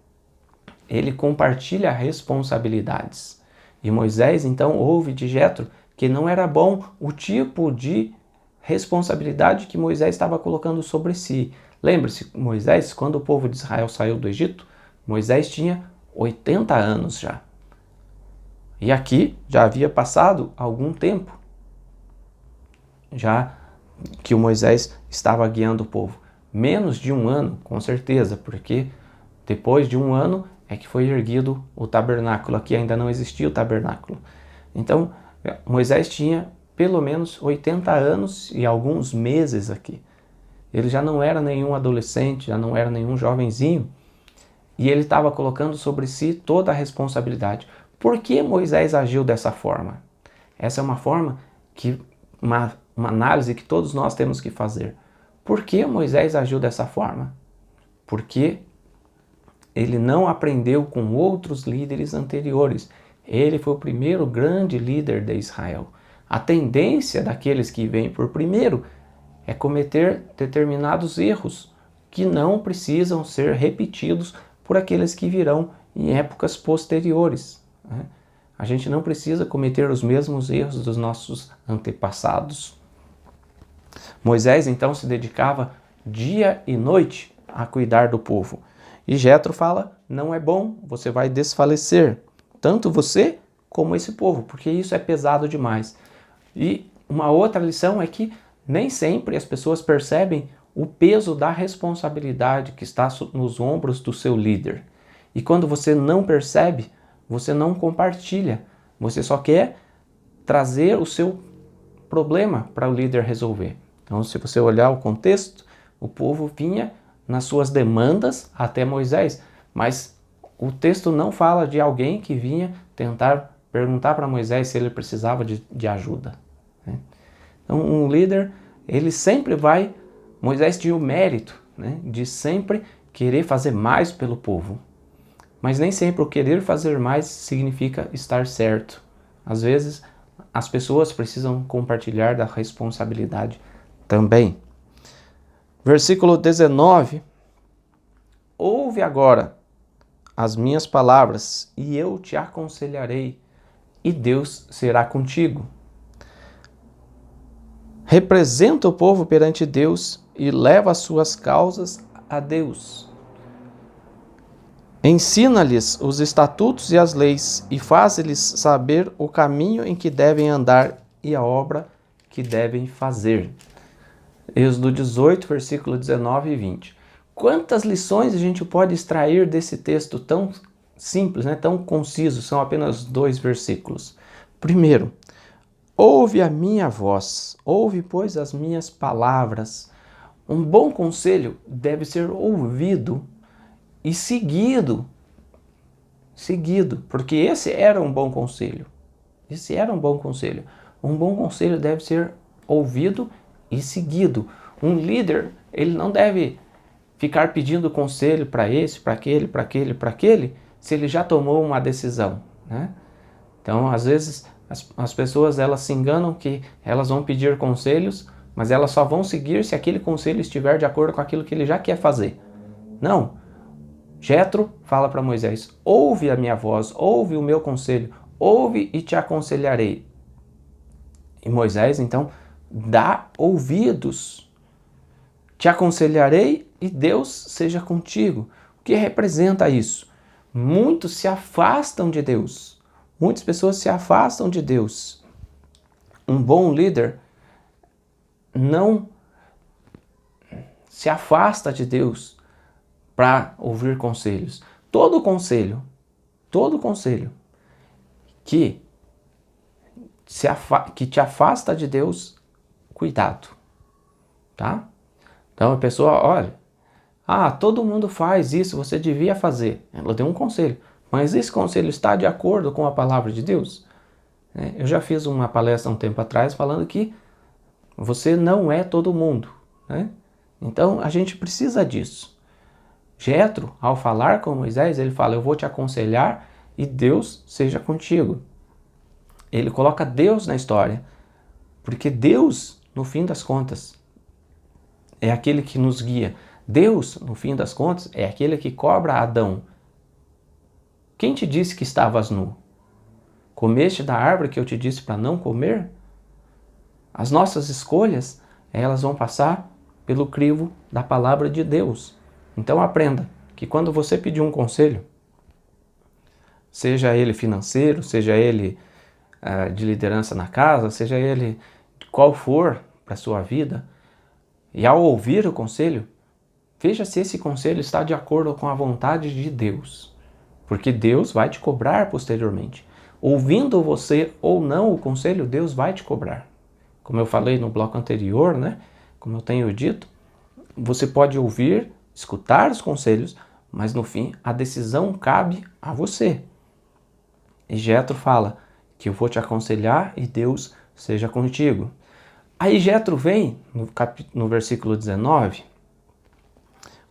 ele compartilha responsabilidades. E Moisés então ouve de Jetro que não era bom o tipo de responsabilidade que Moisés estava colocando sobre si. Lembre-se, Moisés, quando o povo de Israel saiu do Egito, Moisés tinha 80 anos já. E aqui já havia passado algum tempo, já que o Moisés estava guiando o povo. Menos de um ano, com certeza, porque depois de um ano é que foi erguido o tabernáculo. Aqui ainda não existia o tabernáculo. Então, Moisés tinha pelo menos 80 anos e alguns meses aqui. Ele já não era nenhum adolescente, já não era nenhum jovenzinho. E ele estava colocando sobre si toda a responsabilidade. Por que Moisés agiu dessa forma? Essa é uma forma que, uma análise que todos nós temos que fazer. Por que Moisés agiu dessa forma? Porque ele não aprendeu com outros líderes anteriores. Ele foi o primeiro grande líder de Israel. A tendência daqueles que vêm por primeiro é cometer determinados erros que não precisam ser repetidos por aqueles que virão em épocas posteriores, né? A gente não precisa cometer os mesmos erros dos nossos antepassados. Moisés então se dedicava dia e noite a cuidar do povo. E Jetro fala: não é bom, você vai desfalecer, tanto você como esse povo, porque isso é pesado demais. E uma outra lição é que nem sempre as pessoas percebem o peso da responsabilidade que está nos ombros do seu líder. E quando você não percebe, você não compartilha, você só quer trazer o seu problema para o líder resolver. Então, se você olhar o contexto, o povo vinha nas suas demandas até Moisés, mas o texto não fala de alguém que vinha tentar perguntar para Moisés se ele precisava de ajuda, né? Então, um líder, ele sempre vai... Moisés tinha o mérito, né, de sempre querer fazer mais pelo povo. Mas nem sempre o querer fazer mais significa estar certo. Às vezes, as pessoas precisam compartilhar da responsabilidade também. Versículo 19. Ouve agora as minhas palavras, e eu te aconselharei, e Deus será contigo. Representa o povo perante Deus e leva as suas causas a Deus. Ensina-lhes os estatutos e as leis, e faz-lhes saber o caminho em que devem andar e a obra que devem fazer. Êxodo 18, versículo 19 e 20. Quantas lições a gente pode extrair desse texto tão simples, né, tão conciso? São apenas 2 versículos. Primeiro, ouve a minha voz, ouve, pois, as minhas palavras. Um bom conselho deve ser ouvido e seguido, porque esse era um bom conselho. Esse era um bom conselho. Um bom conselho deve ser ouvido e seguido. Um líder, ele não deve ficar pedindo conselho para esse, para aquele, se ele já tomou uma decisão, né? Então, às vezes, as pessoas elas se enganam que elas vão pedir conselhos, mas elas só vão seguir se aquele conselho estiver de acordo com aquilo que ele já quer fazer. Não. Jetro fala para Moisés: ouve a minha voz, ouve o meu conselho, ouve e te aconselharei. E Moisés, então, dá ouvidos. Te aconselharei e Deus seja contigo. O que representa isso? Muitos se afastam de Deus. Muitas pessoas se afastam de Deus. Um bom líder não se afasta de Deus para ouvir conselhos. Todo conselho que te afasta de Deus, cuidado, tá? Então a pessoa, olha, todo mundo faz isso, você devia fazer. Ela deu um conselho, mas esse conselho está de acordo com a palavra de Deus? Eu já fiz uma palestra um tempo atrás falando que você não é todo mundo, né? Então a gente precisa disso. Jetro, ao falar com Moisés, ele fala: eu vou te aconselhar e Deus seja contigo. Ele coloca Deus na história, porque Deus, no fim das contas, é aquele que nos guia. Deus, no fim das contas, é aquele que cobra Adão. Quem te disse que estavas nu? Comeste da árvore que eu te disse para não comer? As nossas escolhas, elas vão passar pelo crivo da palavra de Deus. Então aprenda que quando você pedir um conselho, seja ele financeiro, seja ele de liderança na casa, seja ele qual for para a sua vida, e ao ouvir o conselho, veja se esse conselho está de acordo com a vontade de Deus, porque Deus vai te cobrar posteriormente. Ouvindo você ou não o conselho, Deus vai te cobrar. Como eu falei no bloco anterior, né? Como eu tenho dito, você pode ouvir, escutar os conselhos, mas no fim a decisão cabe a você. E Jetro fala que eu vou te aconselhar e Deus seja contigo. Aí Jetro vem no versículo 19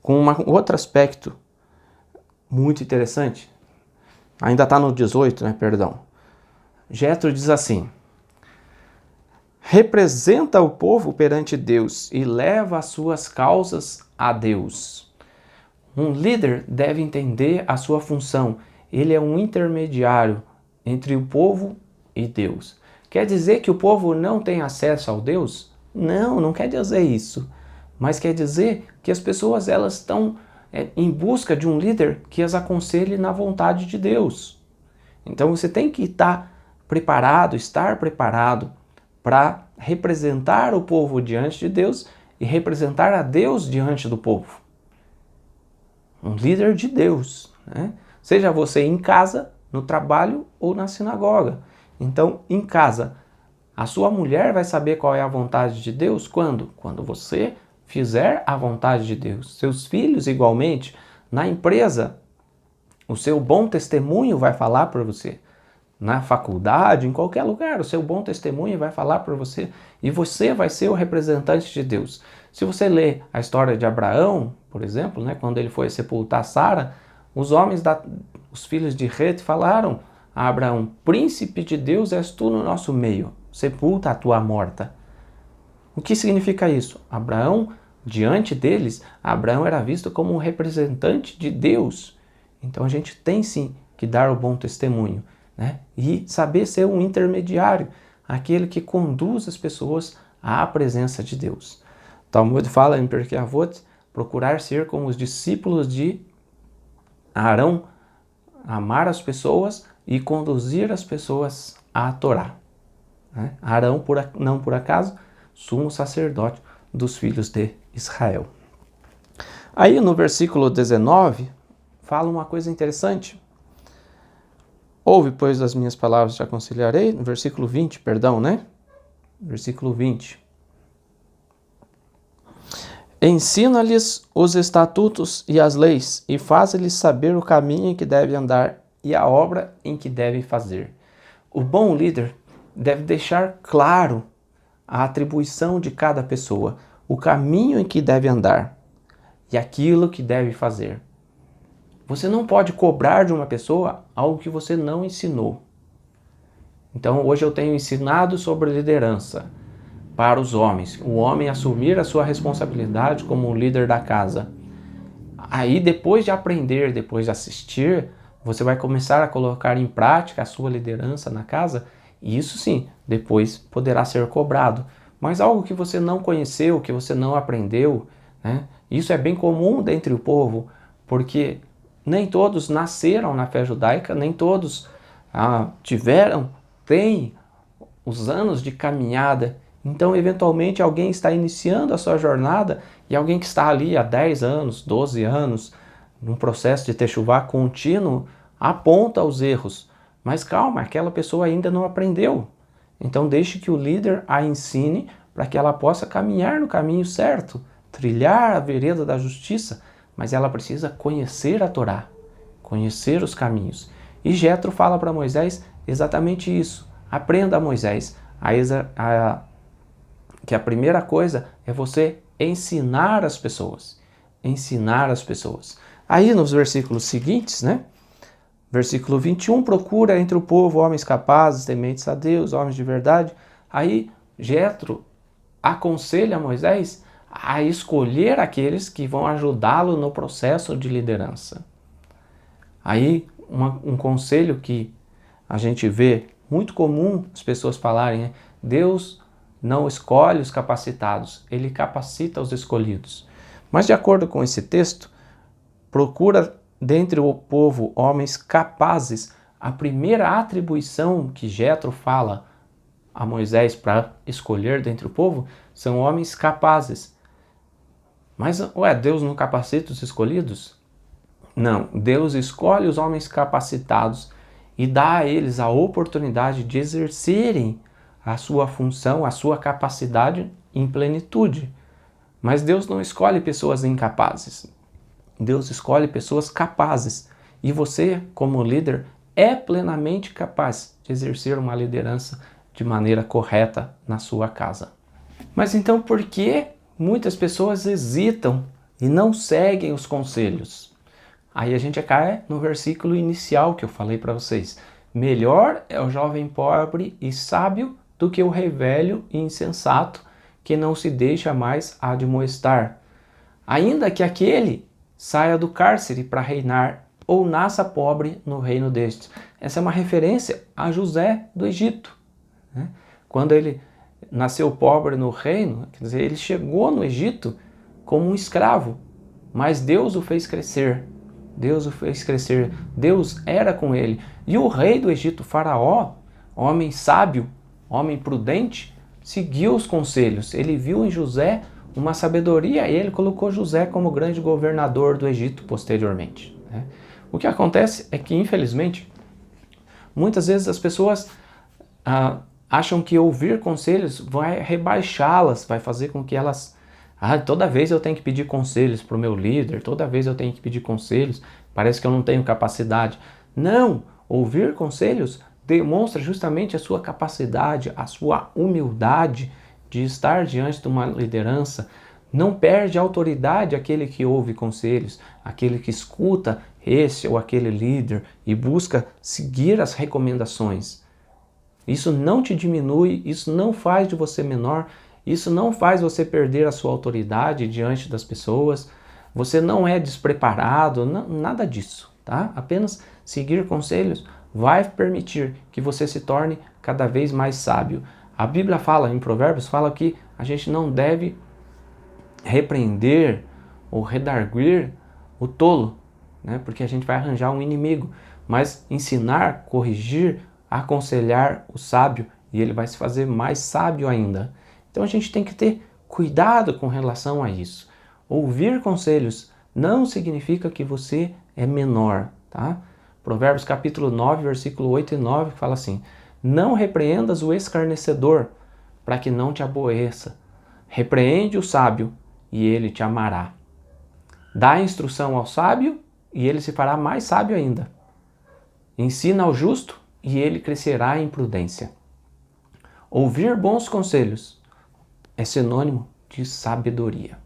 com um outro aspecto muito interessante. Ainda está no 18, né? Perdão. Jetro diz assim: representa o povo perante Deus e leva as suas causas a Deus. Um líder deve entender a sua função. Ele é um intermediário entre o povo e Deus. Quer dizer que o povo não tem acesso ao Deus? Não, não quer dizer isso. Mas quer dizer que as pessoas elas estão em busca de um líder que as aconselhe na vontade de Deus. Então você tem que estar preparado para representar o povo diante de Deus e representar a Deus diante do povo. Um líder de Deus, né? Seja você em casa, no trabalho ou na sinagoga. Então, em casa, a sua mulher vai saber qual é a vontade de Deus quando? Quando você fizer a vontade de Deus. Seus filhos, igualmente, na empresa, o seu bom testemunho vai falar por você. Na faculdade, em qualquer lugar, o seu bom testemunho vai falar por você. E você vai ser o representante de Deus. Se você ler a história de Abraão, por exemplo, né, quando ele foi sepultar Sara, os filhos de Het falaram a Abraão: príncipe de Deus és tu no nosso meio, sepulta a tua morta. O que significa isso? Abraão, diante deles, Abraão era visto como um representante de Deus. Então a gente tem sim que dar o bom testemunho, né? E saber ser um intermediário, aquele que conduz as pessoas à presença de Deus. Talmud fala em Pirkei Avot, procurar ser como os discípulos de Arão, amar as pessoas e conduzir as pessoas à Torá. Né? Arão, não por acaso, sumo sacerdote dos filhos de Israel. Aí no versículo 19, fala uma coisa interessante. Ouve, pois, as minhas palavras, te aconselharei. No versículo 20, perdão, né? Versículo 20. Ensina-lhes os estatutos e as leis, e faz-lhes saber o caminho em que deve andar e a obra em que deve fazer. O bom líder deve deixar claro a atribuição de cada pessoa, o caminho em que deve andar e aquilo que deve fazer. Você não pode cobrar de uma pessoa algo que você não ensinou. Então, hoje eu tenho ensinado sobre liderança para os homens. O homem assumir a sua responsabilidade como líder da casa. Aí, depois de aprender, depois de assistir, você vai começar a colocar em prática a sua liderança na casa. E isso sim, depois poderá ser cobrado. Mas algo que você não conheceu, que você não aprendeu, né? Isso é bem comum dentre o povo, porque nem todos nasceram na fé judaica, nem todos têm os anos de caminhada. Então, eventualmente, alguém está iniciando a sua jornada e alguém que está ali há 10 anos, 12 anos, num processo de techuvá contínuo, aponta os erros. Mas calma, aquela pessoa ainda não aprendeu. Então, deixe que o líder a ensine para que ela possa caminhar no caminho certo, trilhar a vereda da justiça, mas ela precisa conhecer a Torá, conhecer os caminhos. E Jetro fala para Moisés exatamente isso. Aprenda, Moisés, que a primeira coisa é você ensinar as pessoas. Ensinar as pessoas. Aí nos versículos seguintes, né? Versículo 21, procura entre o povo homens capazes, tementes a Deus, homens de verdade. Aí Jetro aconselha Moisés a escolher aqueles que vão ajudá-lo no processo de liderança. Aí um conselho que a gente vê muito comum as pessoas falarem é: Deus não escolhe os capacitados, Ele capacita os escolhidos. Mas de acordo com esse texto, procura dentre o povo homens capazes. A primeira atribuição que Jetro fala a Moisés para escolher dentre o povo são homens capazes. Mas, Deus não capacita os escolhidos? Não, Deus escolhe os homens capacitados e dá a eles a oportunidade de exercerem a sua função, a sua capacidade em plenitude. Mas Deus não escolhe pessoas incapazes. Deus escolhe pessoas capazes. E você, como líder, é plenamente capaz de exercer uma liderança de maneira correta na sua casa. Mas então por que muitas pessoas hesitam e não seguem os conselhos? Aí a gente cai no versículo inicial que eu falei para vocês. Melhor é o jovem pobre e sábio do que o rei velho e insensato, que não se deixa mais admoestar. Ainda que aquele saia do cárcere para reinar, ou nasça pobre no reino destes. Essa é uma referência a José do Egito, né? Quando ele nasceu pobre no reino, quer dizer, ele chegou no Egito como um escravo, mas Deus o fez crescer. Deus o fez crescer. Deus era com ele. E o rei do Egito, Faraó, homem sábio, homem prudente, seguiu os conselhos. Ele viu em José uma sabedoria e ele colocou José como grande governador do Egito posteriormente, né? O que acontece é que, infelizmente, muitas vezes as pessoas acham que ouvir conselhos vai rebaixá-las, vai fazer com que elas... toda vez eu tenho que pedir conselhos para o meu líder, toda vez eu tenho que pedir conselhos, parece que eu não tenho capacidade. Não! Ouvir conselhos demonstra justamente a sua capacidade, a sua humildade de estar diante de uma liderança. Não perde a autoridade aquele que ouve conselhos, aquele que escuta esse ou aquele líder e busca seguir as recomendações. Isso não te diminui, isso não faz de você menor, isso não faz você perder a sua autoridade diante das pessoas, você não é despreparado, nada disso, tá? Apenas seguir conselhos vai permitir que você se torne cada vez mais sábio. A Bíblia fala, em Provérbios, fala que a gente não deve repreender ou redarguir o tolo, né? Porque a gente vai arranjar um inimigo, mas ensinar, corrigir, aconselhar o sábio e ele vai se fazer mais sábio ainda. Então a gente tem que ter cuidado com relação a isso. Ouvir conselhos não significa que você é menor, tá? Provérbios capítulo 9, versículo 8 e 9 fala assim: não repreendas o escarnecedor, para que não te aborreça. Repreende o sábio, e ele te amará. Dá instrução ao sábio, e ele se fará mais sábio ainda. Ensina ao justo, e ele crescerá em prudência. Ouvir bons conselhos é sinônimo de sabedoria.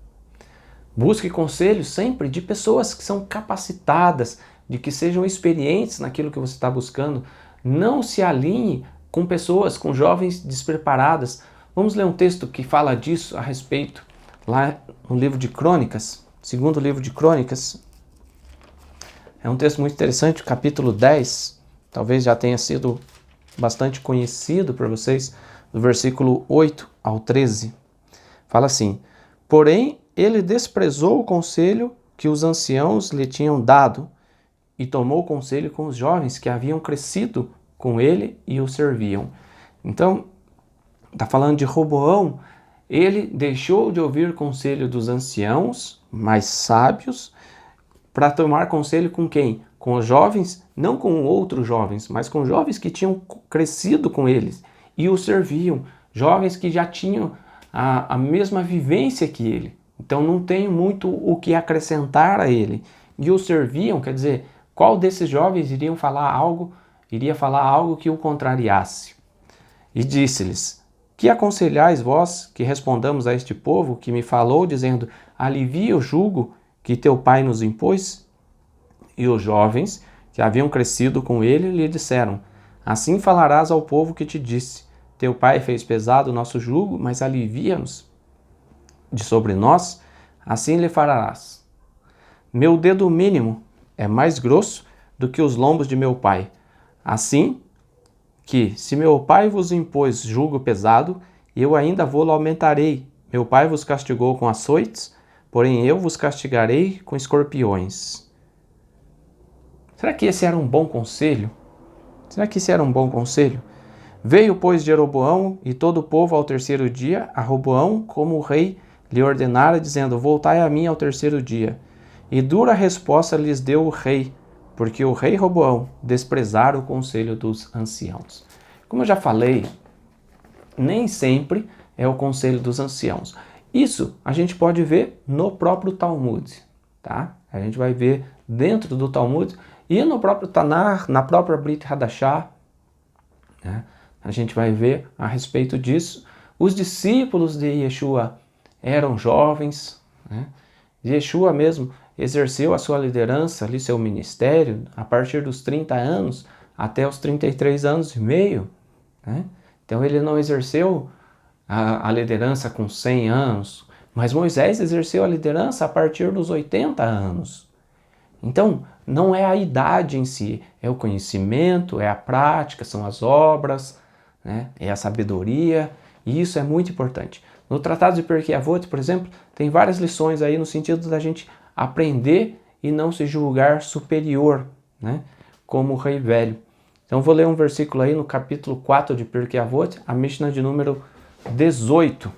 Busque conselhos sempre de pessoas que são capacitadas, de que sejam experientes naquilo que você está buscando. Não se alinhe com pessoas, com jovens despreparadas. Vamos ler um texto que fala disso a respeito, lá no livro de Crônicas, segundo livro de Crônicas. É um texto muito interessante, o capítulo 10, talvez já tenha sido bastante conhecido por vocês, do versículo 8 ao 13. Fala assim: porém, ele desprezou o conselho que os anciãos lhe tinham dado e tomou conselho com os jovens que haviam crescido com ele e o serviam. Então, está falando de Roboão. Ele deixou de ouvir conselho dos anciãos mais sábios para tomar conselho com quem? Com os jovens, não com outros jovens, mas com jovens que tinham crescido com eles e o serviam. Jovens que já tinham a mesma vivência que ele. Então não tem muito o que acrescentar a ele. E o serviam, quer dizer, qual desses jovens iria falar algo que o contrariasse? E disse-lhes: que aconselhais vós que respondamos a este povo que me falou, dizendo: alivia o jugo que teu pai nos impôs? E os jovens que haviam crescido com ele lhe disseram: assim falarás ao povo que te disse: teu pai fez pesado o nosso jugo, mas alivia-nos de sobre nós, assim lhe farás. Meu dedo mínimo é mais grosso do que os lombos de meu pai. Assim que, se meu pai vos impôs jugo pesado, eu ainda vou-lo aumentarei. Meu pai vos castigou com açoites, porém eu vos castigarei com escorpiões. Será que esse era um bom conselho? Será que esse era um bom conselho? Veio, pois, Jeroboão e todo o povo ao terceiro dia, a Roboão, como o rei lhe ordenara, dizendo: voltai a mim ao terceiro dia. E dura resposta lhes deu o rei, porque o rei Roboão desprezara o conselho dos anciãos. Como eu já falei, nem sempre é o conselho dos anciãos. Isso a gente pode ver no próprio Talmud, tá? A gente vai ver dentro do Talmud e no próprio Tanar, na própria Brit Hadashah, né? A gente vai ver a respeito disso. Os discípulos de Yeshua eram jovens, né? Yeshua mesmo exerceu a sua liderança, ali, seu ministério, a partir dos 30 anos até os 33 anos e meio, né? Então ele não exerceu a liderança com 100 anos, mas Moisés exerceu a liderança a partir dos 80 anos. Então, não é a idade em si, é o conhecimento, é a prática, são as obras, né? É a sabedoria, e isso é muito importante. No Tratado de Pirkei Avot, por exemplo, tem várias lições aí no sentido da gente aprender e não se julgar superior, né? Como o rei velho. Então vou ler um versículo aí no capítulo 4 de Pirkei Avot, a Mishnah de número 18.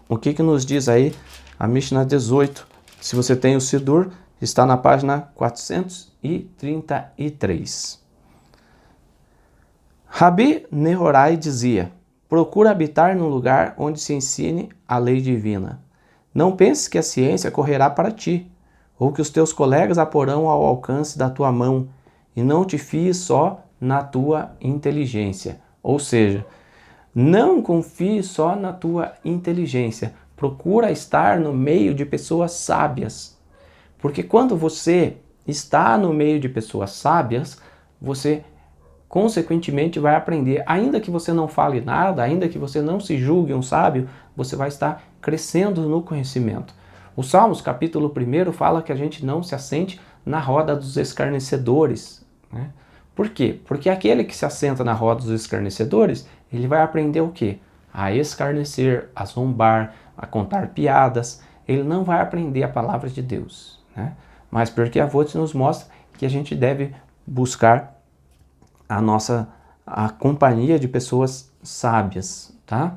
O que nos diz aí a Mishnah 18? Se você tem o Sidur, está na página 433. Rabi Nehorai dizia: procura habitar num lugar onde se ensine a lei divina. Não penses que a ciência correrá para ti, ou que os teus colegas a porão ao alcance da tua mão, e não te fies só na tua inteligência. Ou seja, não confie só na tua inteligência. Procura estar no meio de pessoas sábias. Porque quando você está no meio de pessoas sábias, você consequentemente vai aprender. Ainda que você não fale nada, ainda que você não se julgue um sábio, você vai estar crescendo no conhecimento. O Salmos, capítulo 1, fala que a gente não se assente na roda dos escarnecedores, né? Por quê? Porque aquele que se assenta na roda dos escarnecedores, ele vai aprender o quê? A escarnecer, a zombar, a contar piadas. Ele não vai aprender a palavra de Deus, né? Mas Pirkei Avot nos mostra que a gente deve buscar a companhia de pessoas sábias, tá?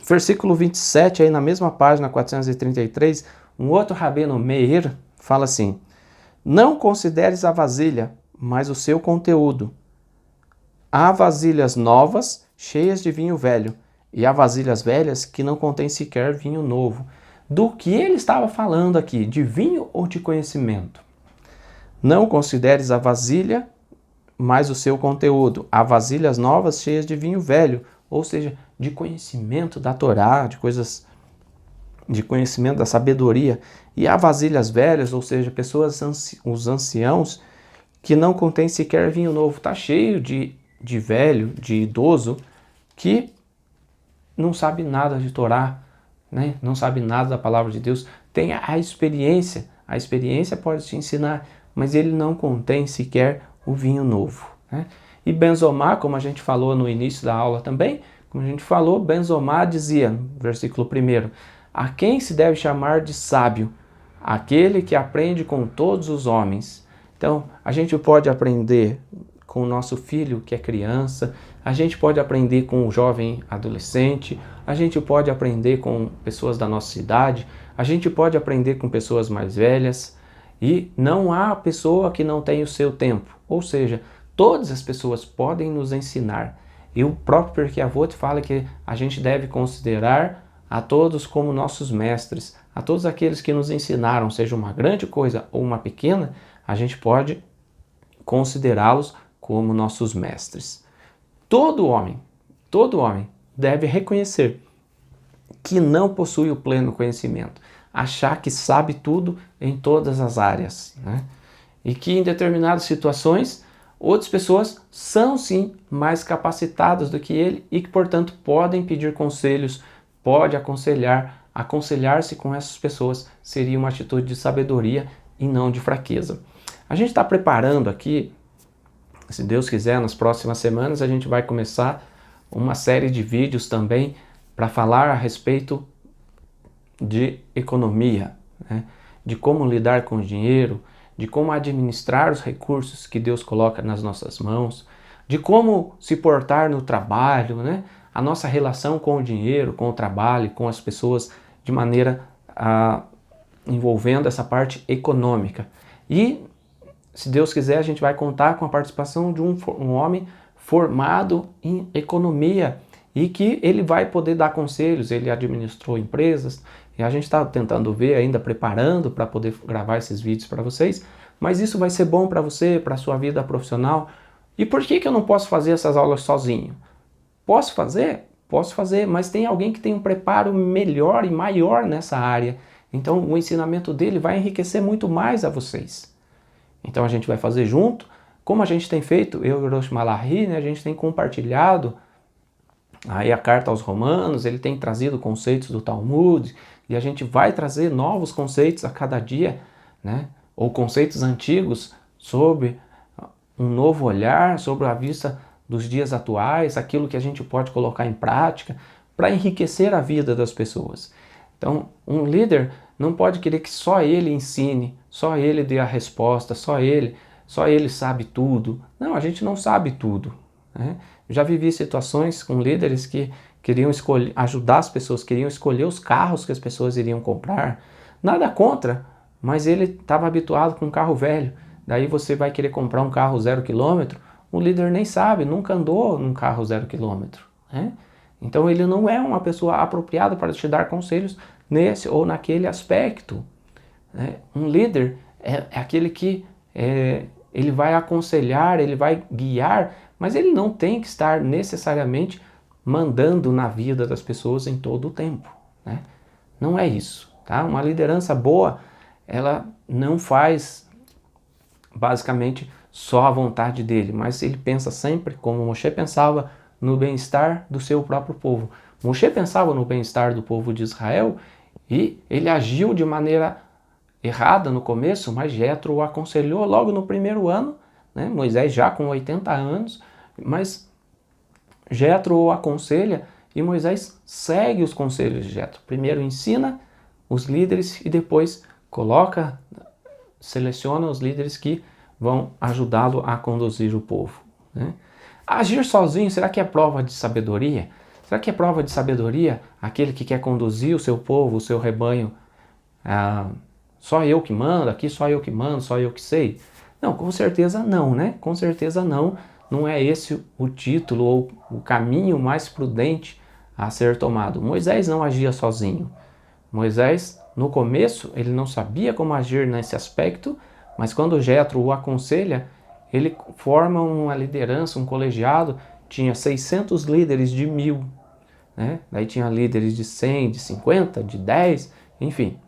Versículo 27, aí na mesma página 433, um outro Rabbeinu Meir fala assim: não consideres a vasilha, mas o seu conteúdo. Há vasilhas novas, cheias de vinho velho, e há vasilhas velhas que não contêm sequer vinho novo. Do que ele estava falando aqui? De vinho ou de conhecimento? Não consideres a vasilha, mas o seu conteúdo. Há vasilhas novas cheias de vinho velho, ou seja, de conhecimento da Torá, de coisas, de conhecimento da sabedoria. E há vasilhas velhas, ou seja, pessoas, os anciãos, que não contêm sequer vinho novo. Está cheio de velho, de idoso, que não sabe nada de Torá, né? Não sabe nada da palavra de Deus. Tem a experiência pode te ensinar, mas ele não contém sequer o vinho novo, né? E Benzomar, como a gente falou no início da aula também, como a gente falou, Benzomar dizia, no versículo 1, a quem se deve chamar de sábio? Aquele que aprende com todos os homens. Então, a gente pode aprender com o nosso filho que é criança, a gente pode aprender com o jovem adolescente, a gente pode aprender com pessoas da nossa idade, a gente pode aprender com pessoas mais velhas, e não há pessoa que não tenha o seu tempo. Ou seja, todas as pessoas podem nos ensinar. E o próprio Pirkei Avot fala que a gente deve considerar a todos como nossos mestres, a todos aqueles que nos ensinaram, seja uma grande coisa ou uma pequena, a gente pode considerá-los como nossos mestres. Todo homem deve reconhecer que não possui o pleno conhecimento, achar que sabe tudo em todas as áreas, né? E que em determinadas situações outras pessoas são sim mais capacitadas do que ele e que, portanto, podem pedir conselhos, pode aconselhar-se com essas pessoas seria uma atitude de sabedoria e não de fraqueza. A gente está preparando aqui, se Deus quiser, nas próximas semanas a gente vai começar uma série de vídeos também para falar a respeito de economia, né? De como lidar com o dinheiro, de como administrar os recursos que Deus coloca nas nossas mãos, de como se portar no trabalho, né? A nossa relação com o dinheiro, com o trabalho, com as pessoas, de maneira envolvendo essa parte econômica. E, se Deus quiser, a gente vai contar com a participação de um homem formado em economia e que ele vai poder dar conselhos. Ele administrou empresas e a gente está tentando ver ainda, preparando para poder gravar esses vídeos para vocês, mas isso vai ser bom para você, para a sua vida profissional. E por que eu não posso fazer essas aulas sozinho? Posso fazer? Posso fazer, mas tem alguém que tem um preparo melhor e maior nessa área. Então o ensinamento dele vai enriquecer muito mais a vocês. Então a gente vai fazer junto, como a gente tem feito, eu e o Rosh Malahi, né, a gente tem compartilhado Aí a carta aos Romanos, ele tem trazido conceitos do Talmud, e a gente vai trazer novos conceitos a cada dia, né? Ou conceitos antigos sobre um novo olhar, sobre a vista dos dias atuais, aquilo que a gente pode colocar em prática para enriquecer a vida das pessoas. Então, um líder não pode querer que só ele ensine, só ele dê a resposta, só ele sabe tudo. Não, a gente não sabe tudo, né? Já vivi situações com líderes que queriam ajudar as pessoas, queriam escolher os carros que as pessoas iriam comprar. Nada contra, mas ele estava habituado com um carro velho. Daí você vai querer comprar um carro 0 km, o líder nem sabe, nunca andou num carro 0 km, né? Então ele não é uma pessoa apropriada para te dar conselhos nesse ou naquele aspecto, né? Um líder é aquele que ele vai aconselhar, ele vai guiar, mas ele não tem que estar necessariamente mandando na vida das pessoas em todo o tempo, né? Não é isso, tá? Uma liderança boa, ela não faz basicamente só a vontade dele, mas ele pensa sempre, como Moshe pensava, no bem-estar do seu próprio povo. Moshe pensava no bem-estar do povo de Israel e ele agiu de maneira errada no começo, mas Jetro o aconselhou logo no primeiro ano, né? Moisés já com 80 anos, mas Jetro o aconselha e Moisés segue os conselhos de Jetro. Primeiro ensina os líderes e depois seleciona os líderes que vão ajudá-lo a conduzir o povo, né? Agir sozinho, será que é prova de sabedoria? Será que é prova de sabedoria aquele que quer conduzir o seu povo, o seu rebanho? Só eu que mando, aqui só eu que mando, só eu que sei? Não, com certeza não, né? Com certeza não. Não é esse o título ou o caminho mais prudente a ser tomado. Moisés não agia sozinho. Moisés, no começo, ele não sabia como agir nesse aspecto, mas quando Jetro o aconselha, ele forma uma liderança, um colegiado, tinha 600 líderes de 1000, né? Daí tinha líderes de 100, de 50, de 10, enfim.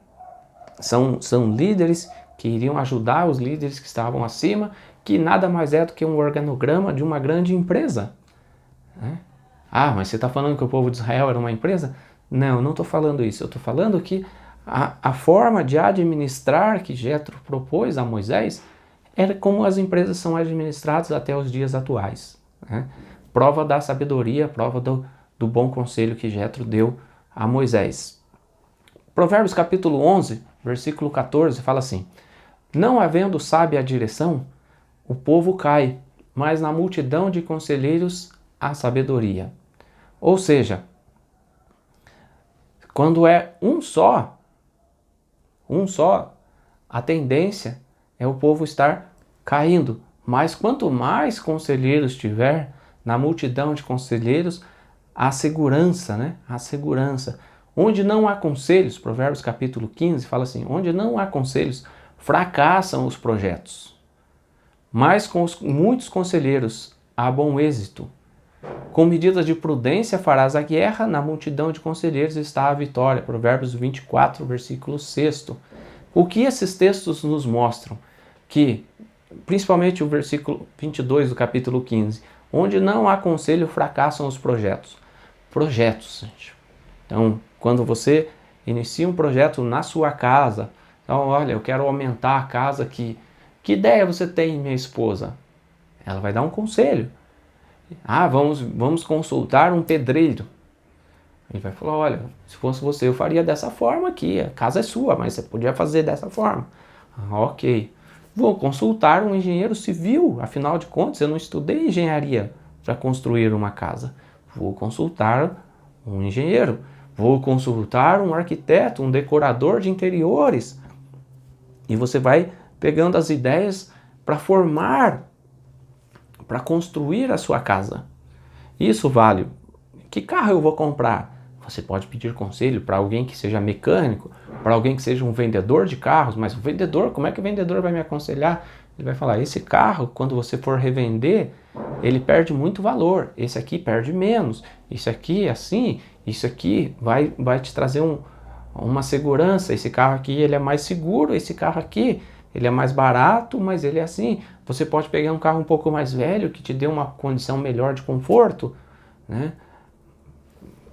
São líderes que iriam ajudar os líderes que estavam acima, que nada mais é do que um organograma de uma grande empresa, né? Ah, mas você está falando que o povo de Israel era uma empresa? Não, não estou falando isso. Eu estou falando que a forma de administrar que Jetro propôs a Moisés era como as empresas são administradas até os dias atuais, né? Prova da sabedoria, prova do bom conselho que Jetro deu a Moisés. Provérbios capítulo 11, versículo 14, fala assim: não havendo sábia direção, o povo cai, mas na multidão de conselheiros há sabedoria. Ou seja, quando é um só, a tendência é o povo estar caindo. Mas quanto mais conselheiros tiver, na multidão de conselheiros, há segurança, né? Há segurança. Onde não há conselhos, Provérbios capítulo 15 fala assim: onde não há conselhos, fracassam os projetos. Mas com muitos conselheiros há bom êxito. Com medidas de prudência farás a guerra, na multidão de conselheiros está a vitória. Provérbios 24, versículo 6. O que esses textos nos mostram? Que, principalmente o versículo 22 do capítulo 15, onde não há conselho, fracassam os projetos. Projetos, gente. Então, quando você inicia um projeto na sua casa, então, olha, eu quero aumentar a casa aqui. Que ideia você tem, minha esposa? Ela vai dar um conselho. Ah, vamos consultar um pedreiro. Ele vai falar: olha, se fosse você, eu faria dessa forma aqui. A casa é sua, mas você podia fazer dessa forma. Ah, ok. Vou consultar um engenheiro civil. Afinal de contas, eu não estudei engenharia para construir uma casa. Vou consultar um engenheiro. Vou consultar um arquiteto, um decorador de interiores. E você vai pegando as ideias para formar, para construir a sua casa. Isso vale. Que carro eu vou comprar? Você pode pedir conselho para alguém que seja mecânico, para alguém que seja um vendedor de carros, mas o vendedor, como é que o vendedor vai me aconselhar? Ele vai falar: esse carro, quando você for revender, ele perde muito valor, esse aqui perde menos, isso aqui assim, isso aqui vai te trazer uma segurança, esse carro aqui ele é mais seguro, esse carro aqui ele é mais barato, mas ele é assim. Você pode pegar um carro um pouco mais velho que te dê uma condição melhor de conforto, né?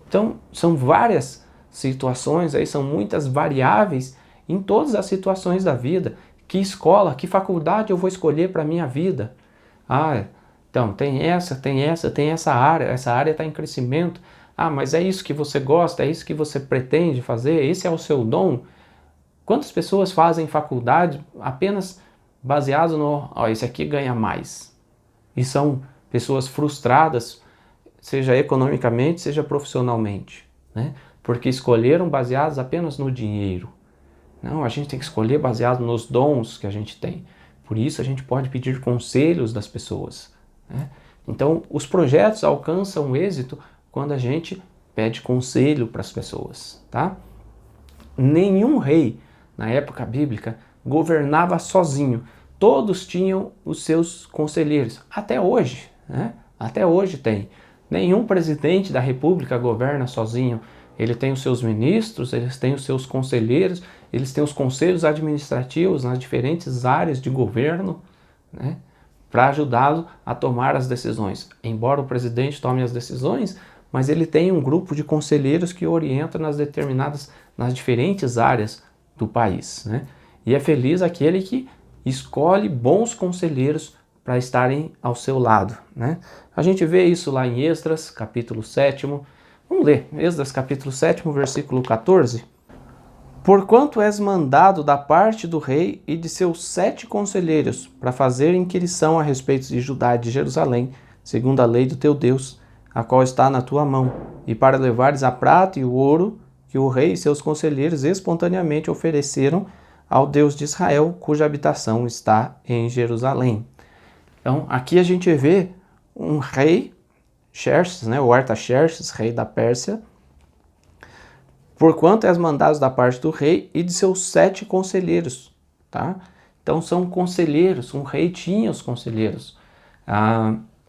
Então, são várias situações, aí são muitas variáveis em todas as situações da vida. Que escola, que faculdade eu vou escolher para a minha vida? Ah, então, tem essa área está em crescimento. Ah, mas é isso que você gosta, é isso que você pretende fazer, esse é o seu dom. Quantas pessoas fazem faculdade apenas baseado no, esse aqui ganha mais? E são pessoas frustradas, seja economicamente, seja profissionalmente, né? Porque escolheram baseados apenas no dinheiro. Não, a gente tem que escolher baseado nos dons que a gente tem. Por isso a gente pode pedir conselhos das pessoas, né? Então, os projetos alcançam êxito quando a gente pede conselho para as pessoas, tá? Nenhum rei na época bíblica governava sozinho. Todos tinham os seus conselheiros. Até hoje, né? Até hoje tem. Nenhum presidente da república governa sozinho. Ele tem os seus ministros, eles têm os seus conselheiros, eles têm os conselhos administrativos nas diferentes áreas de governo, né, para ajudá-lo a tomar as decisões. Embora o presidente tome as decisões, mas ele tem um grupo de conselheiros que orientam nas diferentes áreas do país, né? E é feliz aquele que escolhe bons conselheiros para estarem ao seu lado, né? A gente vê isso lá em Esdras, capítulo 7º. Vamos ler, Esdras capítulo 7º, versículo 14. Porquanto és mandado da parte do rei e de seus 7 conselheiros, para fazer inquirição a respeito de Judá e de Jerusalém, segundo a lei do teu Deus, a qual está na tua mão, e para levares a prata e o ouro que o rei e seus conselheiros espontaneamente ofereceram ao Deus de Israel, cuja habitação está em Jerusalém. Então, aqui a gente vê um rei, Xerxes, né, o Artaxerxes, rei da Pérsia, porquanto és mandado da parte do rei e de seus 7 conselheiros, tá? Então são conselheiros, um rei tinha os conselheiros.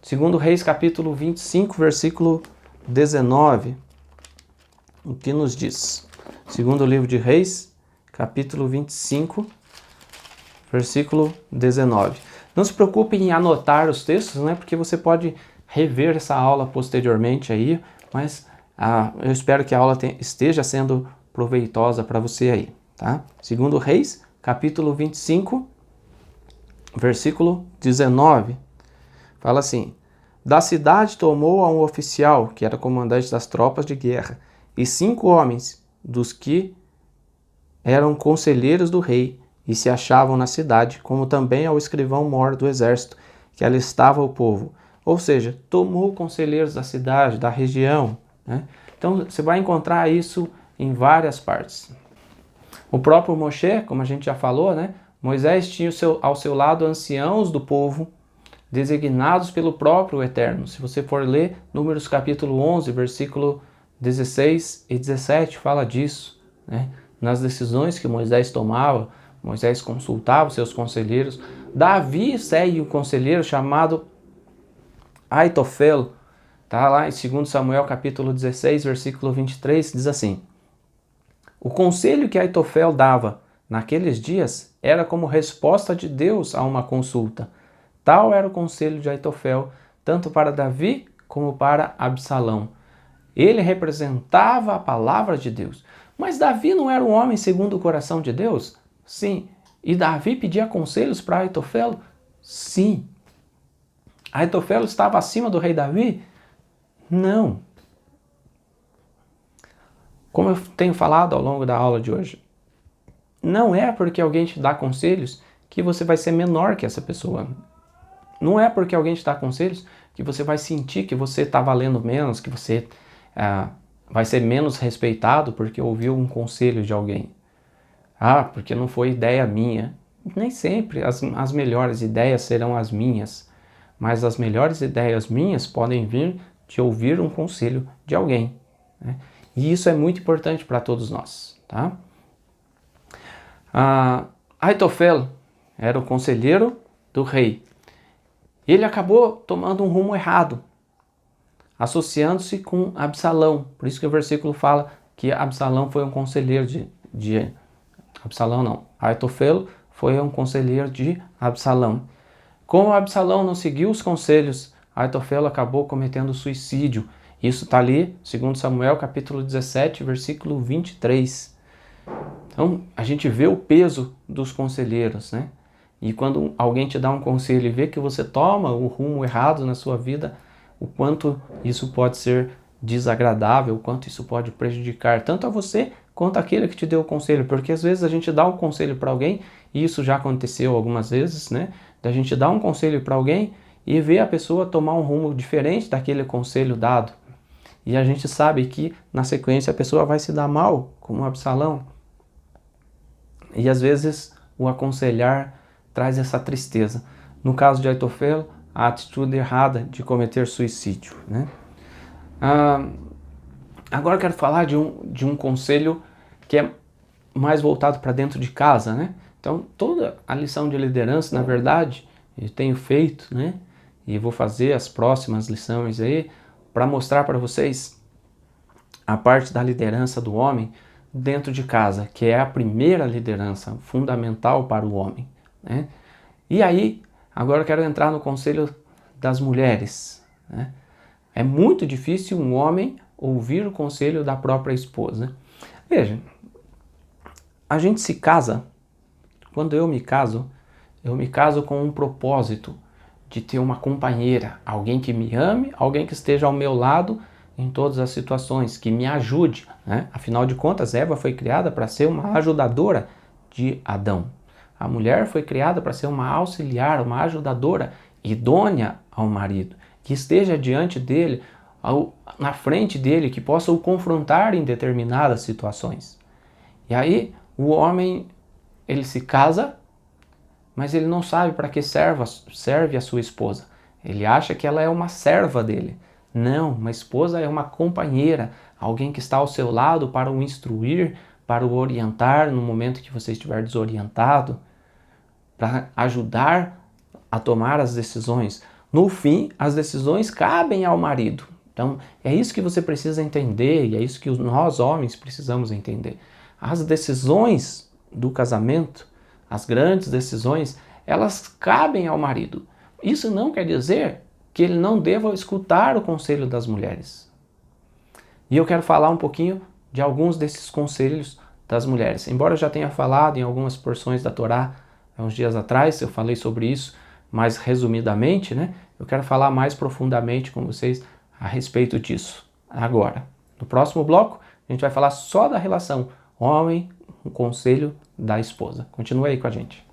Segundo Reis capítulo 25, versículo 19, o que nos diz? Segundo livro de Reis, capítulo 25, versículo 19. Não se preocupe em anotar os textos, né? Porque você pode rever essa aula posteriormente aí, mas eu espero que a aula esteja sendo proveitosa para você aí, tá? Segundo Reis, capítulo 25, versículo 19, fala assim: da cidade tomou a um oficial, que era comandante das tropas de guerra, e 5 homens, dos que eram conselheiros do rei, e se achavam na cidade, como também ao escrivão-mor do exército, que alistava o povo. Ou seja, tomou conselheiros da cidade, da região, né? Então você vai encontrar isso em várias partes. O próprio Moshe, como a gente já falou, né? Moisés tinha ao seu lado anciãos do povo, designados pelo próprio Eterno. Se você for ler Números capítulo 11, versículo 16 e 17, fala disso, né? Nas decisões que Moisés tomava, Moisés consultava os seus conselheiros. Davi segue um conselheiro chamado Aitofel. Está lá em 2 Samuel capítulo 16, versículo 23, diz assim: o conselho que Aitofel dava naqueles dias era como resposta de Deus a uma consulta. Tal era o conselho de Aitofel, tanto para Davi como para Absalão. Ele representava a palavra de Deus. Mas Davi não era um homem segundo o coração de Deus? Sim. E Davi pedia conselhos para Aitofel? Sim. Aitofel estava acima do rei Davi? Não. Como eu tenho falado ao longo da aula de hoje, não é porque alguém te dá conselhos que você vai ser menor que essa pessoa. Não é porque alguém te dá conselhos que você vai sentir que você está valendo menos, que você vai ser menos respeitado porque ouviu um conselho de alguém. Porque não foi ideia minha. Nem sempre as melhores ideias serão as minhas, mas as melhores ideias minhas podem vir de ouvir um conselho de alguém, né? E isso é muito importante para todos nós, tá? Aitofel era o conselheiro do rei. Ele acabou tomando um rumo errado, associando-se com Absalão. Por isso que o versículo fala que Absalão foi um conselheiro de Absalão não. Aitofel foi um conselheiro de Absalão. Como Absalão não seguiu os conselhos, Aitofel acabou cometendo suicídio. Isso está ali, segundo Samuel, capítulo 17, versículo 23. Então, a gente vê o peso dos conselheiros, né? E quando alguém te dá um conselho e vê que você toma o rumo errado na sua vida, o quanto isso pode ser desagradável, o quanto isso pode prejudicar tanto a você quanto aquele que te deu o conselho. Porque às vezes a gente dá um conselho para alguém, e isso já aconteceu algumas vezes, né? Da gente dar um conselho para alguém e ver a pessoa tomar um rumo diferente daquele conselho dado. E a gente sabe que na sequência a pessoa vai se dar mal, como Absalão. E às vezes o aconselhar traz essa tristeza. No caso de Aitofelo, a atitude errada de cometer suicídio, né? Agora eu quero falar de um conselho que é mais voltado para dentro de casa, né? Então, toda a lição de liderança, na verdade, eu tenho feito, né? E vou fazer as próximas lições aí para mostrar para vocês a parte da liderança do homem dentro de casa, que é a primeira liderança fundamental para o homem, né? E aí, agora eu quero entrar no conselho das mulheres, né? É muito difícil um homem ouvir o conselho da própria esposa. Veja, a gente se casa, quando eu me caso com um propósito de ter uma companheira, alguém que me ame, alguém que esteja ao meu lado em todas as situações, que me ajude, né? Afinal de contas, Eva foi criada para ser uma ajudadora de Adão. A mulher foi criada para ser uma auxiliar, uma ajudadora idônea ao marido, que esteja diante dele, na frente dele, que possa o confrontar em determinadas situações. E aí o homem, ele se casa, mas ele não sabe para que serve a sua esposa. Ele acha que ela é uma serva dele. Não, uma esposa é uma companheira, alguém que está ao seu lado para o instruir, para o orientar no momento que você estiver desorientado, para ajudar a tomar as decisões. No fim, as decisões cabem ao marido. Então, é isso que você precisa entender e é isso que nós homens precisamos entender. As decisões do casamento, as grandes decisões, elas cabem ao marido. Isso não quer dizer que ele não deva escutar o conselho das mulheres. E eu quero falar um pouquinho de alguns desses conselhos das mulheres. Embora eu já tenha falado em algumas porções da Torá há uns dias atrás, eu falei sobre isso mais resumidamente, né? Eu quero falar mais profundamente com vocês a respeito disso agora. No próximo bloco, a gente vai falar só da relação homem, o conselho da esposa. Continua aí com a gente.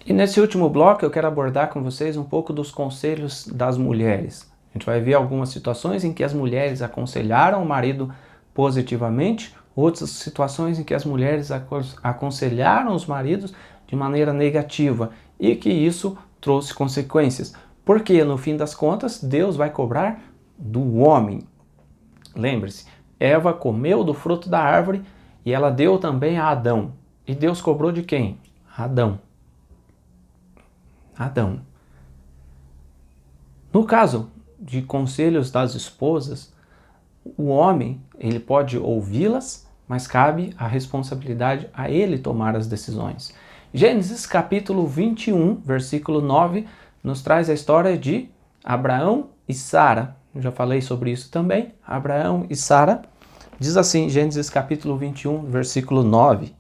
E nesse último bloco eu quero abordar com vocês um pouco dos conselhos das mulheres. A gente vai ver algumas situações em que as mulheres aconselharam o marido positivamente, outras situações em que as mulheres aconselharam os maridos de maneira negativa e que isso trouxe consequências. Porque no fim das contas, Deus vai cobrar do homem. Lembre-se, Eva comeu do fruto da árvore e ela deu também a Adão. E Deus cobrou de quem? Adão. Adão. No caso de conselhos das esposas, o homem, ele pode ouvi-las, mas cabe a responsabilidade a ele tomar as decisões. Gênesis capítulo 21, versículo 9, nos traz a história de Abraão e Sara. Eu já falei sobre isso também. Abraão e Sara. Diz assim, Gênesis capítulo 21, versículo 9.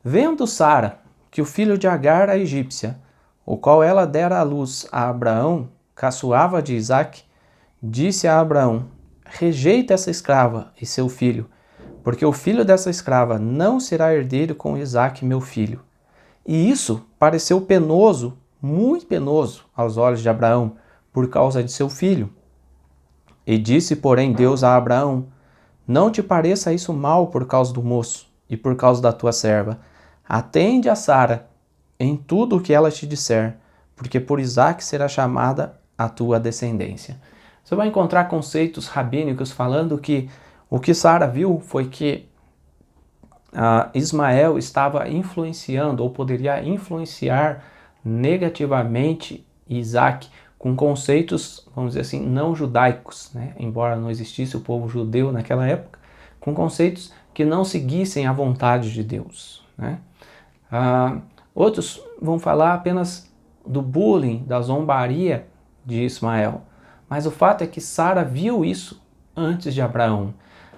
Vendo Sara que o filho de Agar, a egípcia, o qual ela dera à luz a Abraão, caçoava de Isaque, disse a Abraão: rejeita essa escrava e seu filho, porque o filho dessa escrava não será herdeiro com Isaque, meu filho. E isso pareceu penoso, muito penoso, aos olhos de Abraão, por causa de seu filho. E disse, porém, Deus a Abraão: não te pareça isso mal por causa do moço e por causa da tua serva. Atende a Sara em tudo o que ela te disser, porque por Isaque será chamada a tua descendência. Você vai encontrar conceitos rabínicos falando que o que Sara viu foi que Ismael estava influenciando ou poderia influenciar negativamente Isaque com conceitos, vamos dizer assim, não judaicos, né? Embora não existisse o povo judeu naquela época, com conceitos que não seguissem a vontade de Deus, né? Outros vão falar apenas do bullying, da zombaria de Ismael. Mas o fato é que Sara viu isso antes de Abraão.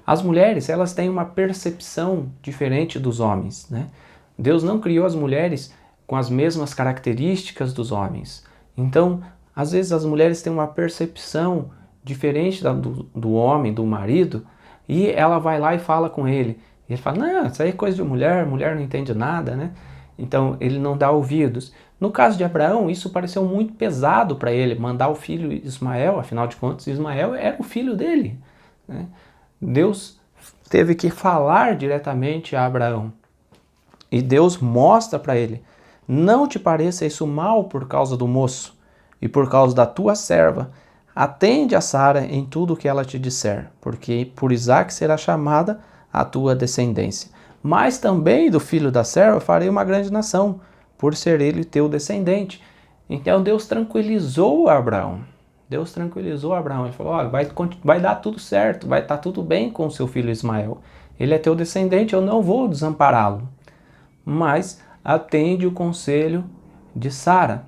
As mulheres, elas têm uma percepção diferente dos homens, né? Deus não criou as mulheres com as mesmas características dos homens. Então, às vezes as mulheres têm uma percepção diferente do homem, do marido, e ela vai lá e fala com ele. E ele fala, não, isso aí é coisa de mulher, mulher não entende nada, né? Então ele não dá ouvidos. No caso de Abraão, isso pareceu muito pesado para ele, mandar o filho Ismael, afinal de contas, Ismael era o filho dele, né? Deus teve que falar diretamente a Abraão. E Deus mostra para ele, não te pareça isso mal por causa do moço e por causa da tua serva. Atende a Sara em tudo o que ela te disser, porque por Isaque será chamada a tua descendência. Mas também do filho da serva farei uma grande nação, por ser ele teu descendente. Então Deus tranquilizou Abraão. Deus tranquilizou Abraão. Ele falou, olha, vai dar tudo certo, vai estar tudo bem com o seu filho Ismael. Ele é teu descendente, eu não vou desampará-lo. Mas atende o conselho de Sara.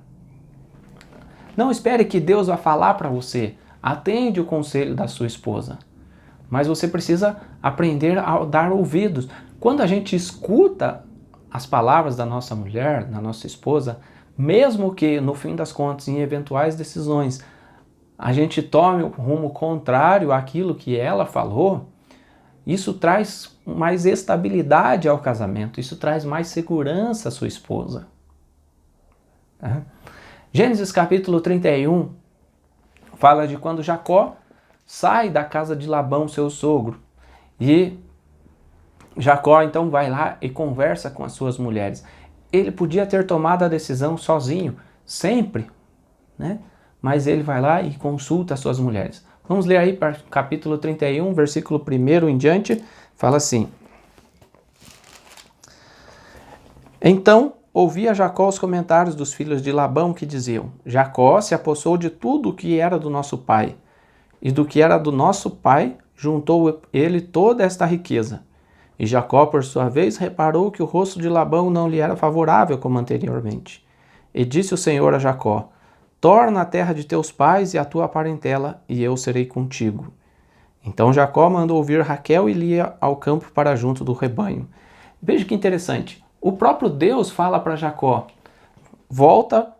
Não espere que Deus vá falar para você. Atende o conselho da sua esposa. Mas você precisa aprender a dar ouvidos. Quando a gente escuta as palavras da nossa mulher, da nossa esposa, mesmo que no fim das contas, em eventuais decisões, a gente tome o rumo contrário àquilo que ela falou, isso traz mais estabilidade ao casamento, isso traz mais segurança à sua esposa. Tá? Gênesis capítulo 31 fala de quando Jacó sai da casa de Labão, seu sogro, e Jacó então vai lá e conversa com as suas mulheres. Ele podia ter tomado a decisão sozinho, sempre, né? Mas ele vai lá e consulta as suas mulheres. Vamos ler aí para capítulo 31, versículo 1 em diante, fala assim. Então ouvia Jacó os comentários dos filhos de Labão que diziam, Jacó se apossou de tudo o que era do nosso pai, e do que era do nosso pai juntou ele toda esta riqueza. E Jacó, por sua vez, reparou que o rosto de Labão não lhe era favorável como anteriormente. E disse o Senhor a Jacó, torna a terra de teus pais e a tua parentela, e eu serei contigo. Então Jacó mandou ouvir Raquel e Lia ao campo para junto do rebanho. Veja que interessante. O próprio Deus fala para Jacó, volta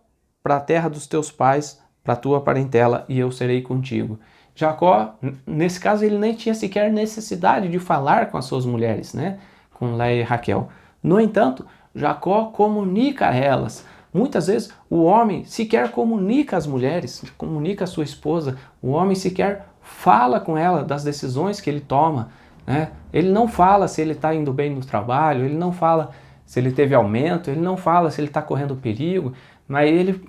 para a terra dos teus pais, para a tua parentela, e eu serei contigo. Jacó, nesse caso, ele nem tinha sequer necessidade de falar com as suas mulheres, né? Com Léia e Raquel. No entanto, Jacó comunica a elas, Muitas vezes o homem sequer comunica às mulheres, comunica à sua esposa, o homem sequer fala com ela das decisões que ele toma, né? Ele não fala se ele está indo bem no trabalho, ele não fala se ele teve aumento, ele não fala se ele está correndo perigo, mas ele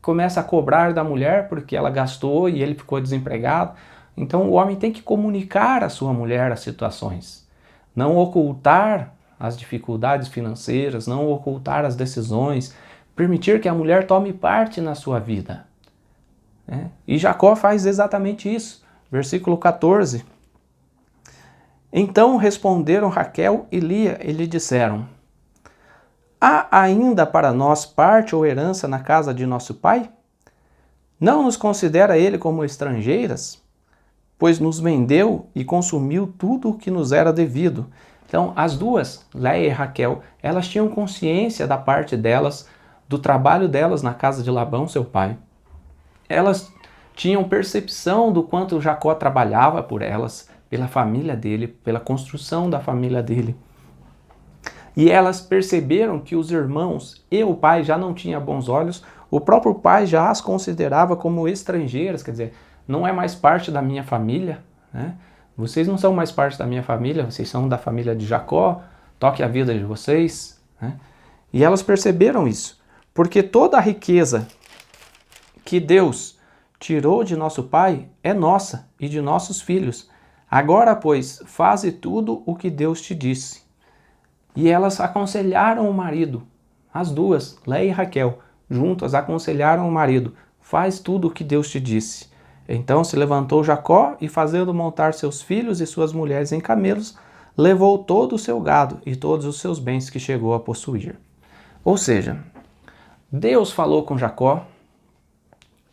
começa a cobrar da mulher porque ela gastou e ele ficou desempregado. Então o homem tem que comunicar à sua mulher as situações, não ocultar as dificuldades financeiras, não ocultar as decisões, permitir que a mulher tome parte na sua vida. Né? E Jacó faz exatamente isso. Versículo 14. Então responderam Raquel e Lia e lhe disseram: há ainda para nós parte ou herança na casa de nosso pai? Não nos considera ele como estrangeiras? Pois nos vendeu e consumiu tudo o que nos era devido. Então, as duas, Léia e Raquel, elas tinham consciência da parte delas, do trabalho delas na casa de Labão, seu pai. Elas tinham percepção do quanto Jacó trabalhava por elas, pela família dele, pela construção da família dele. E elas perceberam que os irmãos e o pai já não tinham bons olhos, o próprio pai já as considerava como estrangeiras, quer dizer, não é mais parte da minha família, né? Vocês não são mais parte da minha família, vocês são da família de Jacó, toque a vida de vocês, né? E elas perceberam isso, porque toda a riqueza que Deus tirou de nosso pai é nossa e de nossos filhos. Agora, pois, faze tudo o que Deus te disse. E elas aconselharam o marido, as duas, Léia e Raquel, juntas aconselharam o marido: faz tudo o que Deus te disse. Então se levantou Jacó e, fazendo montar seus filhos e suas mulheres em camelos, levou todo o seu gado e todos os seus bens que chegou a possuir. Ou seja, Deus falou com Jacó,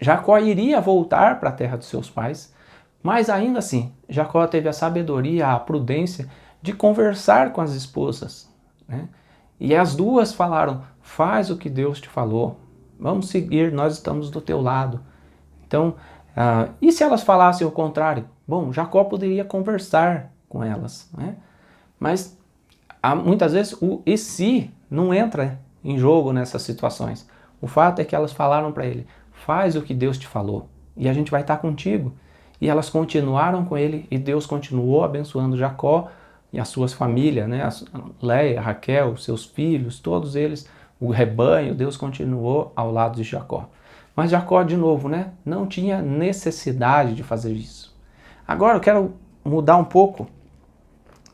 Jacó iria voltar para a terra dos seus pais, mas ainda assim, Jacó teve a sabedoria, a prudência de conversar com as esposas, né? E as duas falaram: faz o que Deus te falou, vamos seguir, nós estamos do teu lado. Então, e se elas falassem o contrário? Bom, Jacó poderia conversar com elas, né? Mas muitas vezes o e se não entra em jogo nessas situações. O fato é que elas falaram para ele: faz o que Deus te falou e a gente vai estar contigo. E elas continuaram com ele e Deus continuou abençoando Jacó e as suas famílias, né? Léia, Raquel, seus filhos, todos eles, o rebanho, Deus continuou ao lado de Jacó. Mas Jacó, de novo, né, não tinha necessidade de fazer isso. Agora eu quero mudar um pouco,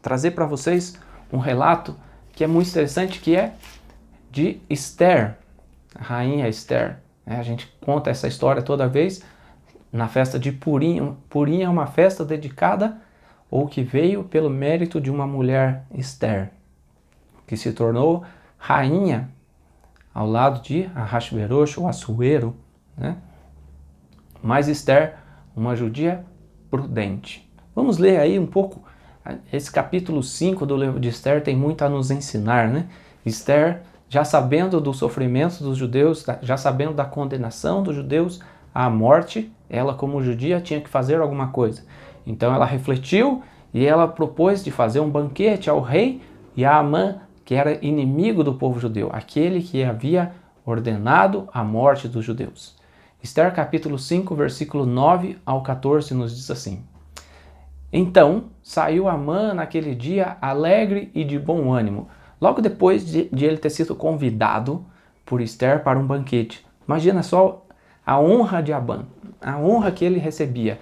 trazer para vocês um relato que é muito interessante, que é de Esther, a rainha Esther. A gente conta essa história toda vez na festa de Purim. Purim é uma festa dedicada ou que veio pelo mérito de uma mulher, Esther, que se tornou rainha ao lado de Ahasverosh, ou Assuero, né? Mas Esther, uma judia prudente. Vamos ler aí um pouco. Esse capítulo 5 do livro de Esther tem muito a nos ensinar, né? Esther, já sabendo do sofrimento dos judeus, já sabendo da condenação dos judeus à morte, ela, como judia, tinha que fazer alguma coisa. Então ela refletiu e ela propôs de fazer um banquete ao rei e a Amã, que era inimigo do povo judeu, aquele que havia ordenado a morte dos judeus. Esther capítulo 5, versículo 9 ao 14 nos diz assim: Então saiu Amã naquele dia alegre e de bom ânimo, logo depois de ele ter sido convidado por Esther para um banquete. Imagina só a honra de Amã, a honra que ele recebia.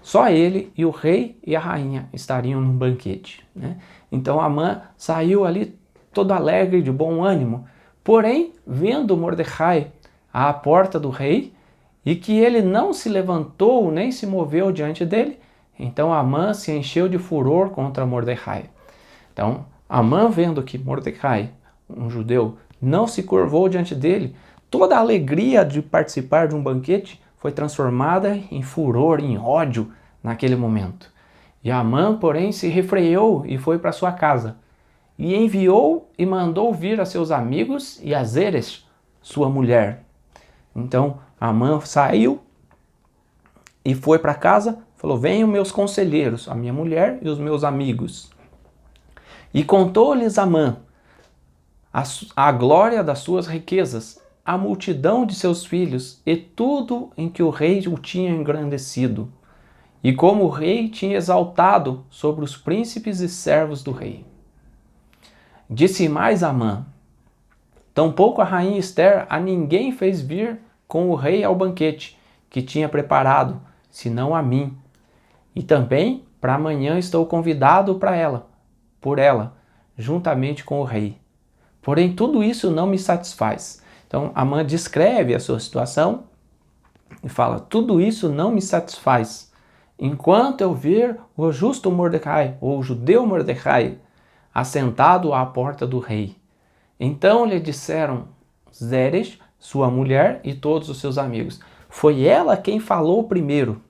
Só ele e o rei e a rainha estariam num banquete, né? Então Amã saiu ali todo alegre, de bom ânimo. Porém, vendo Mordecai à porta do rei, e que ele não se levantou nem se moveu diante dele, então Amã se encheu de furor contra Mordecai. Então, Amã, vendo que Mordecai, um judeu, não se curvou diante dele, toda a alegria de participar de um banquete foi transformada em furor, em ódio naquele momento. E Amã, porém, se refreou e foi para sua casa, e enviou e mandou vir a seus amigos e a Zeresh, sua mulher. Então, Amã saiu e foi para casa, falou: venham meus conselheiros, a minha mulher e os meus amigos. E contou-lhes Amã a glória das suas riquezas, a multidão de seus filhos e tudo em que o rei o tinha engrandecido, e como o rei tinha exaltado sobre os príncipes e servos do rei. Disse mais Amã: tampouco a rainha Ester a ninguém fez vir com o rei ao banquete que tinha preparado, senão a mim. E também para amanhã estou convidado por ela, juntamente com o rei. Porém, tudo isso não me satisfaz. Então, Amã descreve a sua situação e fala: tudo isso não me satisfaz. Enquanto eu ver o justo Mordecai, ou o judeu Mordecai, assentado à porta do rei. Então lhe disseram Zeresh, sua mulher e todos os seus amigos. Foi ela quem falou primeiro,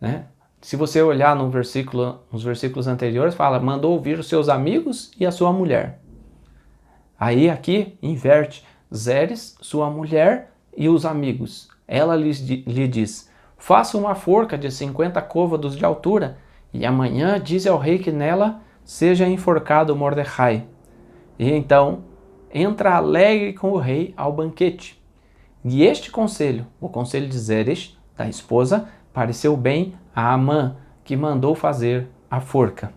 né? Se você olhar nos versículos anteriores, fala: mandou ouvir os seus amigos e a sua mulher. Aí aqui inverte: Zeres, sua mulher e os amigos. Ela lhe diz: faça uma forca de 50 côvados de altura, e amanhã dize ao rei que nela seja enforcado Mordecai. E então entra alegre com o rei ao banquete. E este conselho, o conselho de Zeresh, da esposa, pareceu bem a Amã, que mandou fazer a forca.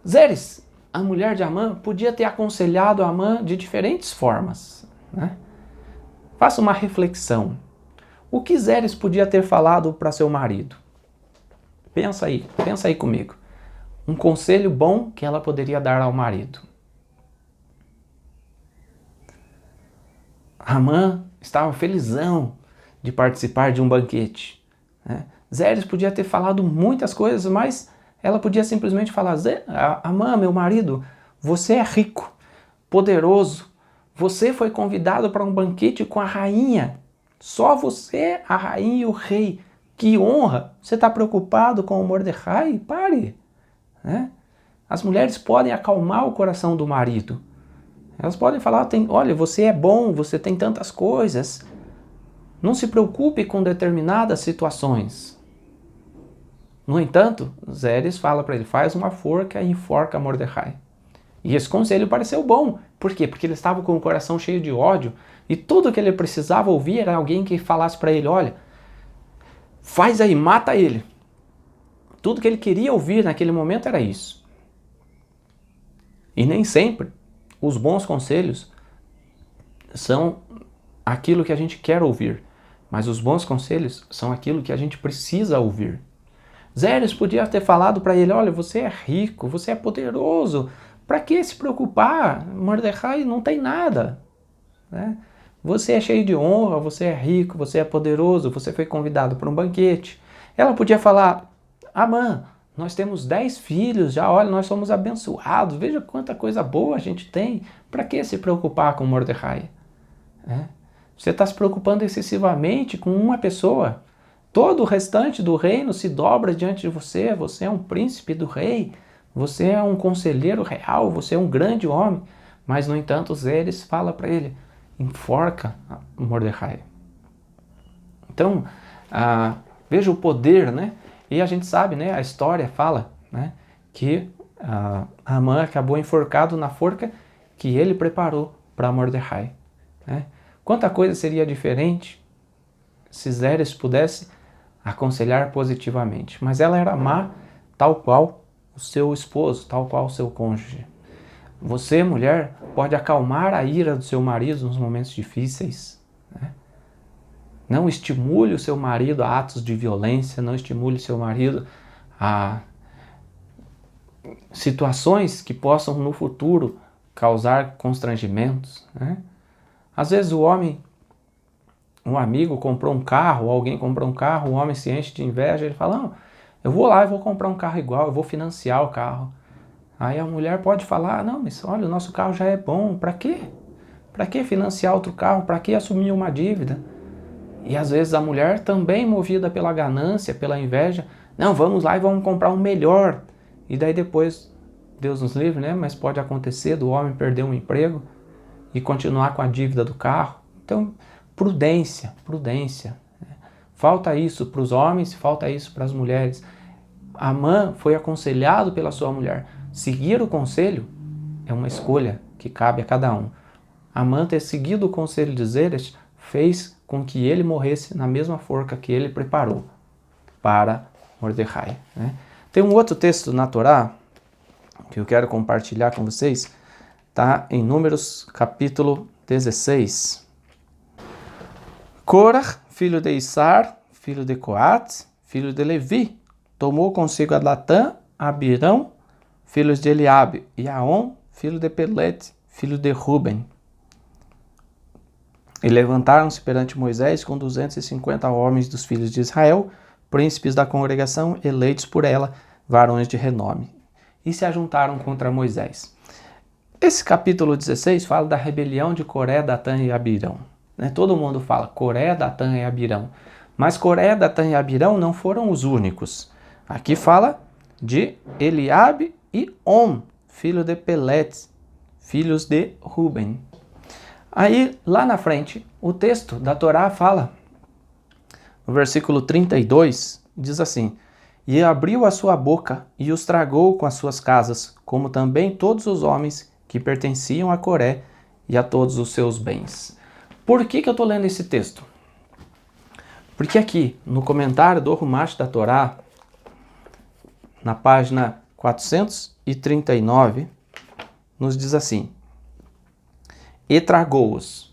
Zeres, a mulher de Amã, podia ter aconselhado a Amã de diferentes formas, né? Faça uma reflexão. O que Zeres podia ter falado para seu marido? Pensa aí comigo. Um conselho bom que ela poderia dar ao marido. Amã estava felizão de participar de um banquete, né? Zeres podia ter falado muitas coisas, mas ela podia simplesmente falar: Amã, meu marido, você é rico, poderoso, você foi convidado para um banquete com a rainha, só você, a rainha e o rei, que honra, você está preocupado com o Mordecai? Pare, né? As mulheres podem acalmar o coração do marido. Elas podem falar: olha, você é bom, você tem tantas coisas. Não se preocupe com determinadas situações. No entanto, Zeres fala para ele: faz uma forca e enforca Mordecai. E esse conselho pareceu bom. Por quê? Porque ele estava com o coração cheio de ódio e tudo que ele precisava ouvir era alguém que falasse para ele: olha, faz aí, mata ele. Tudo que ele queria ouvir naquele momento era isso. E nem sempre os bons conselhos são aquilo que a gente quer ouvir, mas os bons conselhos são aquilo que a gente precisa ouvir. Zeres podia ter falado para ele: olha, você é rico, você é poderoso, para que se preocupar? Mordecai não tem nada, né? Você é cheio de honra, você é rico, você é poderoso, você foi convidado para um banquete. Ela podia falar: Amã, nós temos 10 filhos já, olha, nós somos abençoados, veja quanta coisa boa a gente tem, para que se preocupar com Mordecai? Você está se preocupando excessivamente com uma pessoa. Todo o restante do reino se dobra diante de você. Você é um príncipe do rei. Você é um conselheiro real. Você é um grande homem. Mas, no entanto, Zeres fala para ele: enforca Mordecai. Então, veja o poder, né? E a gente sabe, né? A história fala, né, que Amã acabou enforcado na forca que ele preparou para Mordecai, né? Quanta coisa seria diferente se Zeres pudesse aconselhar positivamente. Mas ela era má, tal qual o seu esposo, tal qual o seu cônjuge. Você, mulher, pode acalmar a ira do seu marido nos momentos difíceis, né? Não estimule o seu marido a atos de violência, não estimule o seu marido a situações que possam no futuro causar constrangimentos, né? Às vezes um amigo comprou um carro, alguém comprou um carro, o homem se enche de inveja, ele fala: não, eu vou lá, eu vou comprar um carro igual, eu vou financiar o carro. Aí a mulher pode falar: não, mas olha, o nosso carro já é bom, para quê? Para que financiar outro carro? Para que assumir uma dívida? E às vezes a mulher, também movida pela ganância, pela inveja: não, vamos lá e vamos comprar um melhor. E daí depois, Deus nos livre, né? Mas pode acontecer do homem perder um emprego e continuar com a dívida do carro. Então, prudência. Falta isso para os homens, falta isso para as mulheres. Amã foi aconselhado pela sua mulher. Seguir o conselho é uma escolha que cabe a cada um. Amã ter seguido o conselho de Zeresh fez com que ele morresse na mesma forca que ele preparou para Mordecai, né? Tem um outro texto na Torá que eu quero compartilhar com vocês, tá em Números capítulo 16. Corah, filho de Issar, filho de Coate, filho de Levi, tomou consigo a Datã, Abirão, filhos de Eliabe, e Aon, filho de Pelete, filho de Ruben. E levantaram-se perante Moisés com 250 homens dos filhos de Israel, príncipes da congregação, eleitos por ela, varões de renome, e se ajuntaram contra Moisés. Esse capítulo 16 fala da rebelião de Coré, Datã e Abirão. Todo mundo fala Coré, Datã e Abirão, mas Coré, Datã e Abirão não foram os únicos. Aqui fala de Eliabe e On, filho de Pelete, filhos de Ruben. Aí, lá na frente, o texto da Torá fala, no versículo 32, diz assim: E abriu a sua boca e os tragou com as suas casas, como também todos os homens que pertenciam a Coré e a todos os seus bens. Por que eu estou lendo esse texto? Porque aqui, no comentário do Rumash da Torá, na página 439, nos diz assim: E tragou-os.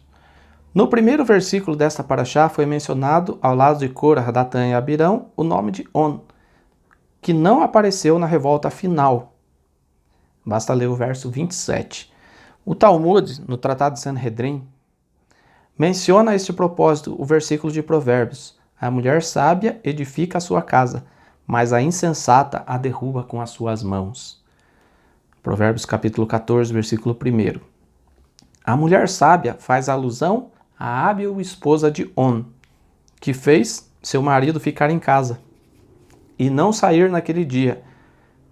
No primeiro versículo desta paraxá foi mencionado, ao lado de Corah, Datã e Abirão, o nome de On, que não apareceu na revolta final. Basta ler o verso 27. O Talmud, no Tratado de Sanhedrin, menciona a este propósito o versículo de Provérbios: A mulher sábia edifica a sua casa, mas a insensata a derruba com as suas mãos. Provérbios capítulo 14, versículo 1. A mulher sábia faz alusão à hábil esposa de On, que fez seu marido ficar em casa e não sair naquele dia,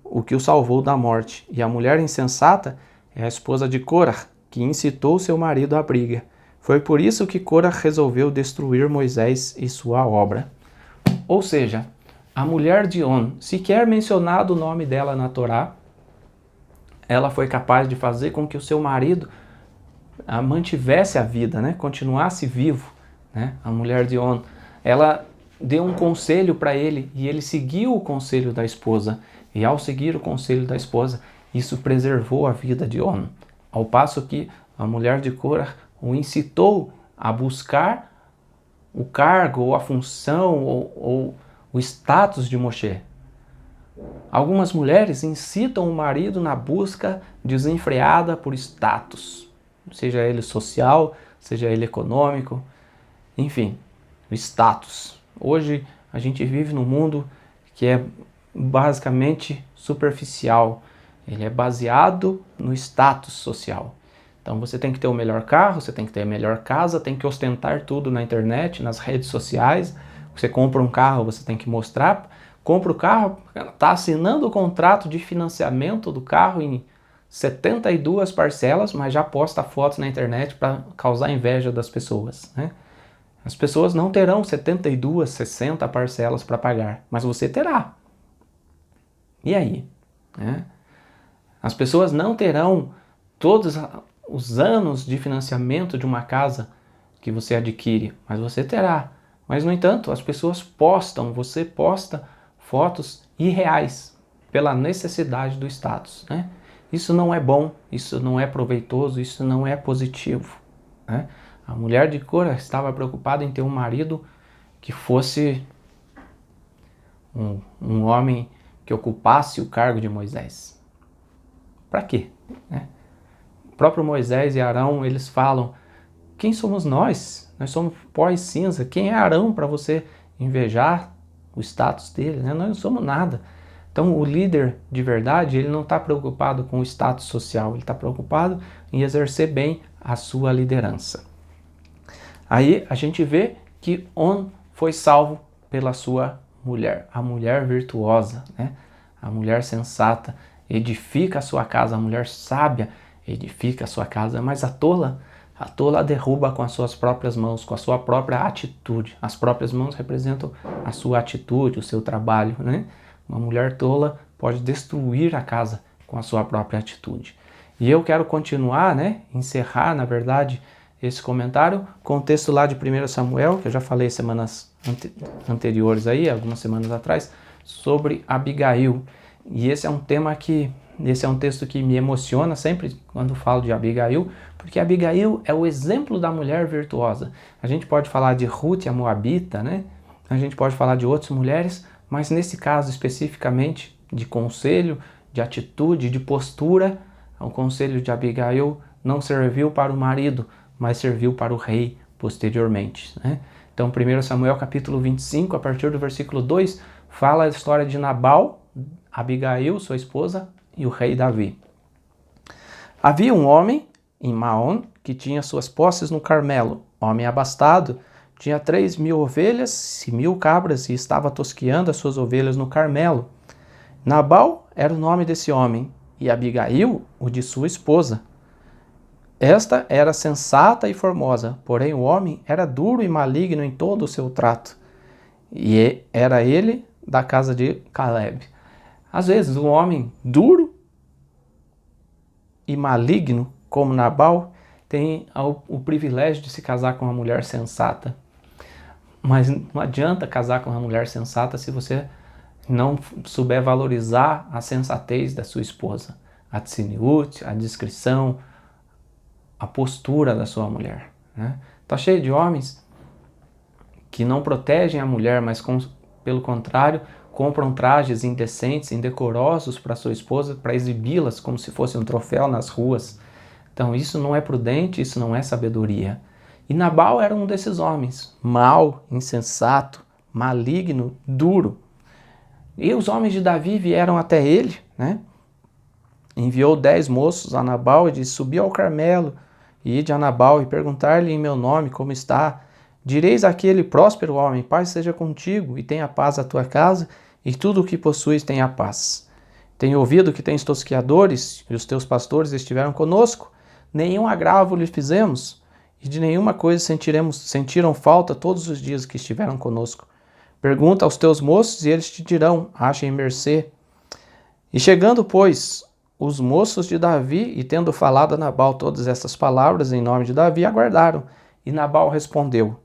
o que o salvou da morte. E a mulher insensata é a esposa de Corah, que incitou seu marido à briga. Foi por isso que Corah resolveu destruir Moisés e sua obra. Ou seja, a mulher de On, sequer mencionado o nome dela na Torá, ela foi capaz de fazer com que o seu marido mantivesse a vida, né? Continuasse vivo, né? A mulher de On, ela deu um conselho para ele e ele seguiu o conselho da esposa. E ao seguir o conselho da esposa, isso preservou a vida de On. Ao passo que a mulher de Corah o incitou a buscar o cargo ou a função ou o status de Moshe. Algumas mulheres incitam o marido na busca desenfreada por status, seja ele social, seja ele econômico, enfim, o status. Hoje a gente vive num mundo que é basicamente superficial, ele é baseado no status social. Então você tem que ter o melhor carro, você tem que ter a melhor casa, tem que ostentar tudo na internet, nas redes sociais. Você compra um carro, você tem que mostrar. Compra o carro, está assinando o contrato de financiamento do carro em 72 parcelas, mas já posta fotos na internet para causar inveja das pessoas, né? As pessoas não terão 72, 60 parcelas para pagar, mas você terá. E aí? Né? As pessoas não terão todos os anos de financiamento de uma casa que você adquire, mas você terá. Mas, no entanto, as pessoas você posta fotos irreais pela necessidade do status, né? Isso não é bom, isso não é proveitoso, isso não é positivo, né? A mulher de Corah estava preocupada em ter um marido que fosse um homem que ocupasse o cargo de Moisés. Para quê? Né? O próprio Moisés e Arão, eles falam: quem somos nós? Nós somos pó e cinza. Quem é Arão para você invejar o status dele? Né? Nós não somos nada. Então o líder de verdade, ele não está preocupado com o status social, ele está preocupado em exercer bem a sua liderança. Aí a gente vê que On foi salvo pela sua mulher, a mulher virtuosa, né? A mulher sensata edifica a sua casa, a mulher sábia edifica a sua casa, mas a tola derruba com as suas próprias mãos, com a sua própria atitude. As próprias mãos representam a sua atitude, o seu trabalho, né? Uma mulher tola pode destruir a casa com a sua própria atitude. E eu quero continuar, encerrar, na verdade, esse comentário com o texto lá de 1 Samuel, que eu já falei semanas anteriores aí, algumas semanas atrás, sobre Abigail. E esse é um texto que me emociona sempre quando falo de Abigail, porque Abigail é o exemplo da mulher virtuosa. A gente pode falar de Ruth, a Moabita, a gente pode falar de outras mulheres, mas nesse caso especificamente de conselho, de atitude, de postura, o conselho de Abigail não serviu para o marido, mas serviu para o rei posteriormente. Então, 1 Samuel capítulo 25, a partir do versículo 2, fala a história de Nabal, Abigail, sua esposa, e o rei Davi. Havia um homem em Maom que tinha suas posses no Carmelo, homem abastado, tinha 3.000 ovelhas e 1.000 cabras e estava tosqueando as suas ovelhas no Carmelo. Nabal era o nome desse homem e Abigail o de sua esposa. Esta era sensata e formosa, porém o homem era duro e maligno em todo o seu trato. E era ele da casa de Caleb. Às vezes um homem duro e maligno, como Nabal, tem o privilégio de se casar com uma mulher sensata. Mas não adianta casar com uma mulher sensata se você não souber valorizar a sensatez da sua esposa, a tsiniut, a discrição, a postura da sua mulher. Tá cheio de homens que não protegem a mulher, mas pelo contrário, compram trajes indecentes, indecorosos para sua esposa, para exibi-las como se fosse um troféu nas ruas. Então isso não é prudente, isso não é sabedoria. E Nabal era um desses homens, mau, insensato, maligno, duro. E os homens de Davi vieram até ele, Enviou 10 moços a Nabal e disse: subi ao Carmelo, e ide a Nabal e perguntar-lhe em meu nome como está. Direis àquele próspero homem: paz seja contigo, e tenha paz a tua casa, e tudo o que possuis tenha paz. Tenho ouvido que tens tosqueadores, e os teus pastores estiveram conosco. Nenhum agravo lhe fizemos, e de nenhuma coisa sentiram falta todos os dias que estiveram conosco. Pergunta aos teus moços, e eles te dirão: achem mercê. E chegando, pois, os moços de Davi, e tendo falado a Nabal todas estas palavras em nome de Davi, aguardaram. E Nabal respondeu: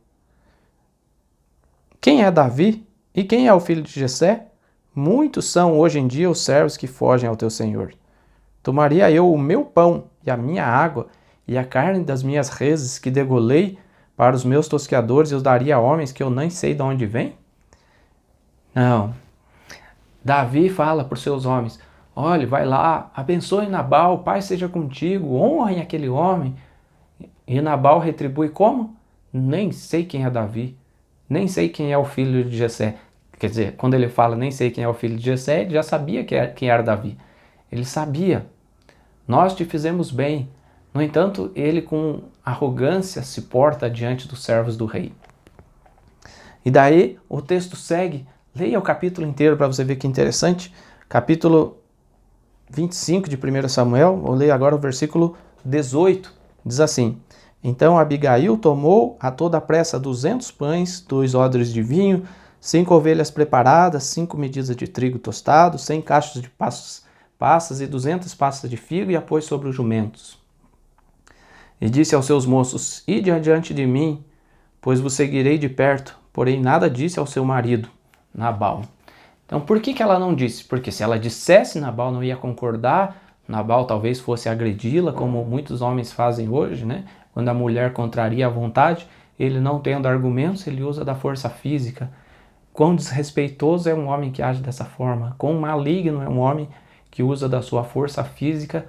quem é Davi? E quem é o filho de Jessé? Muitos são hoje em dia os servos que fogem ao teu senhor. Tomaria eu o meu pão e a minha água e a carne das minhas reses que degolei para os meus tosqueadores e os daria a homens que eu nem sei de onde vêm? Não. Davi fala para os seus homens: olhe, vai lá, abençoe Nabal, paz seja contigo, honrem aquele homem. E Nabal retribui como? Nem sei quem é Davi, nem sei quem é o filho de Jessé. Quer dizer, quando ele fala nem sei quem é o filho de Jessé, ele já sabia quem era Davi. Ele sabia. Nós te fizemos bem. No entanto, ele com arrogância se porta diante dos servos do rei. E daí o texto segue. Leia o capítulo inteiro para você ver que interessante. Capítulo 25 de 1 Samuel, vou ler agora o versículo 18. Diz assim: então Abigail tomou a toda a pressa 200 pães, 2 odres de vinho, 5 ovelhas preparadas, 5 medidas de trigo tostado, 100 cachos de passas e 200 passas de figo, e a pôs sobre os jumentos. E disse aos seus moços: ide adiante de mim, pois vos seguirei de perto. Porém nada disse ao seu marido, Nabal. Então por que ela não disse? Porque se ela dissesse, Nabal não ia concordar, Nabal talvez fosse agredi-la, como muitos homens fazem hoje, Quando a mulher contraria a vontade, ele não tendo argumentos, ele usa da força física. Quão desrespeitoso é um homem que age dessa forma, quão maligno é um homem que usa da sua força física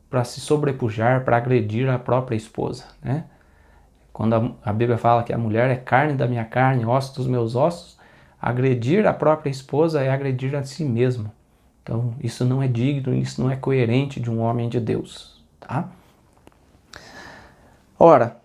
para se sobrepujar, para agredir a própria esposa, Quando a Bíblia fala que a mulher é carne da minha carne, ossos dos meus ossos, agredir a própria esposa é agredir a si mesmo. Então, isso não é digno, isso não é coerente de um homem de Deus, tá? Ora,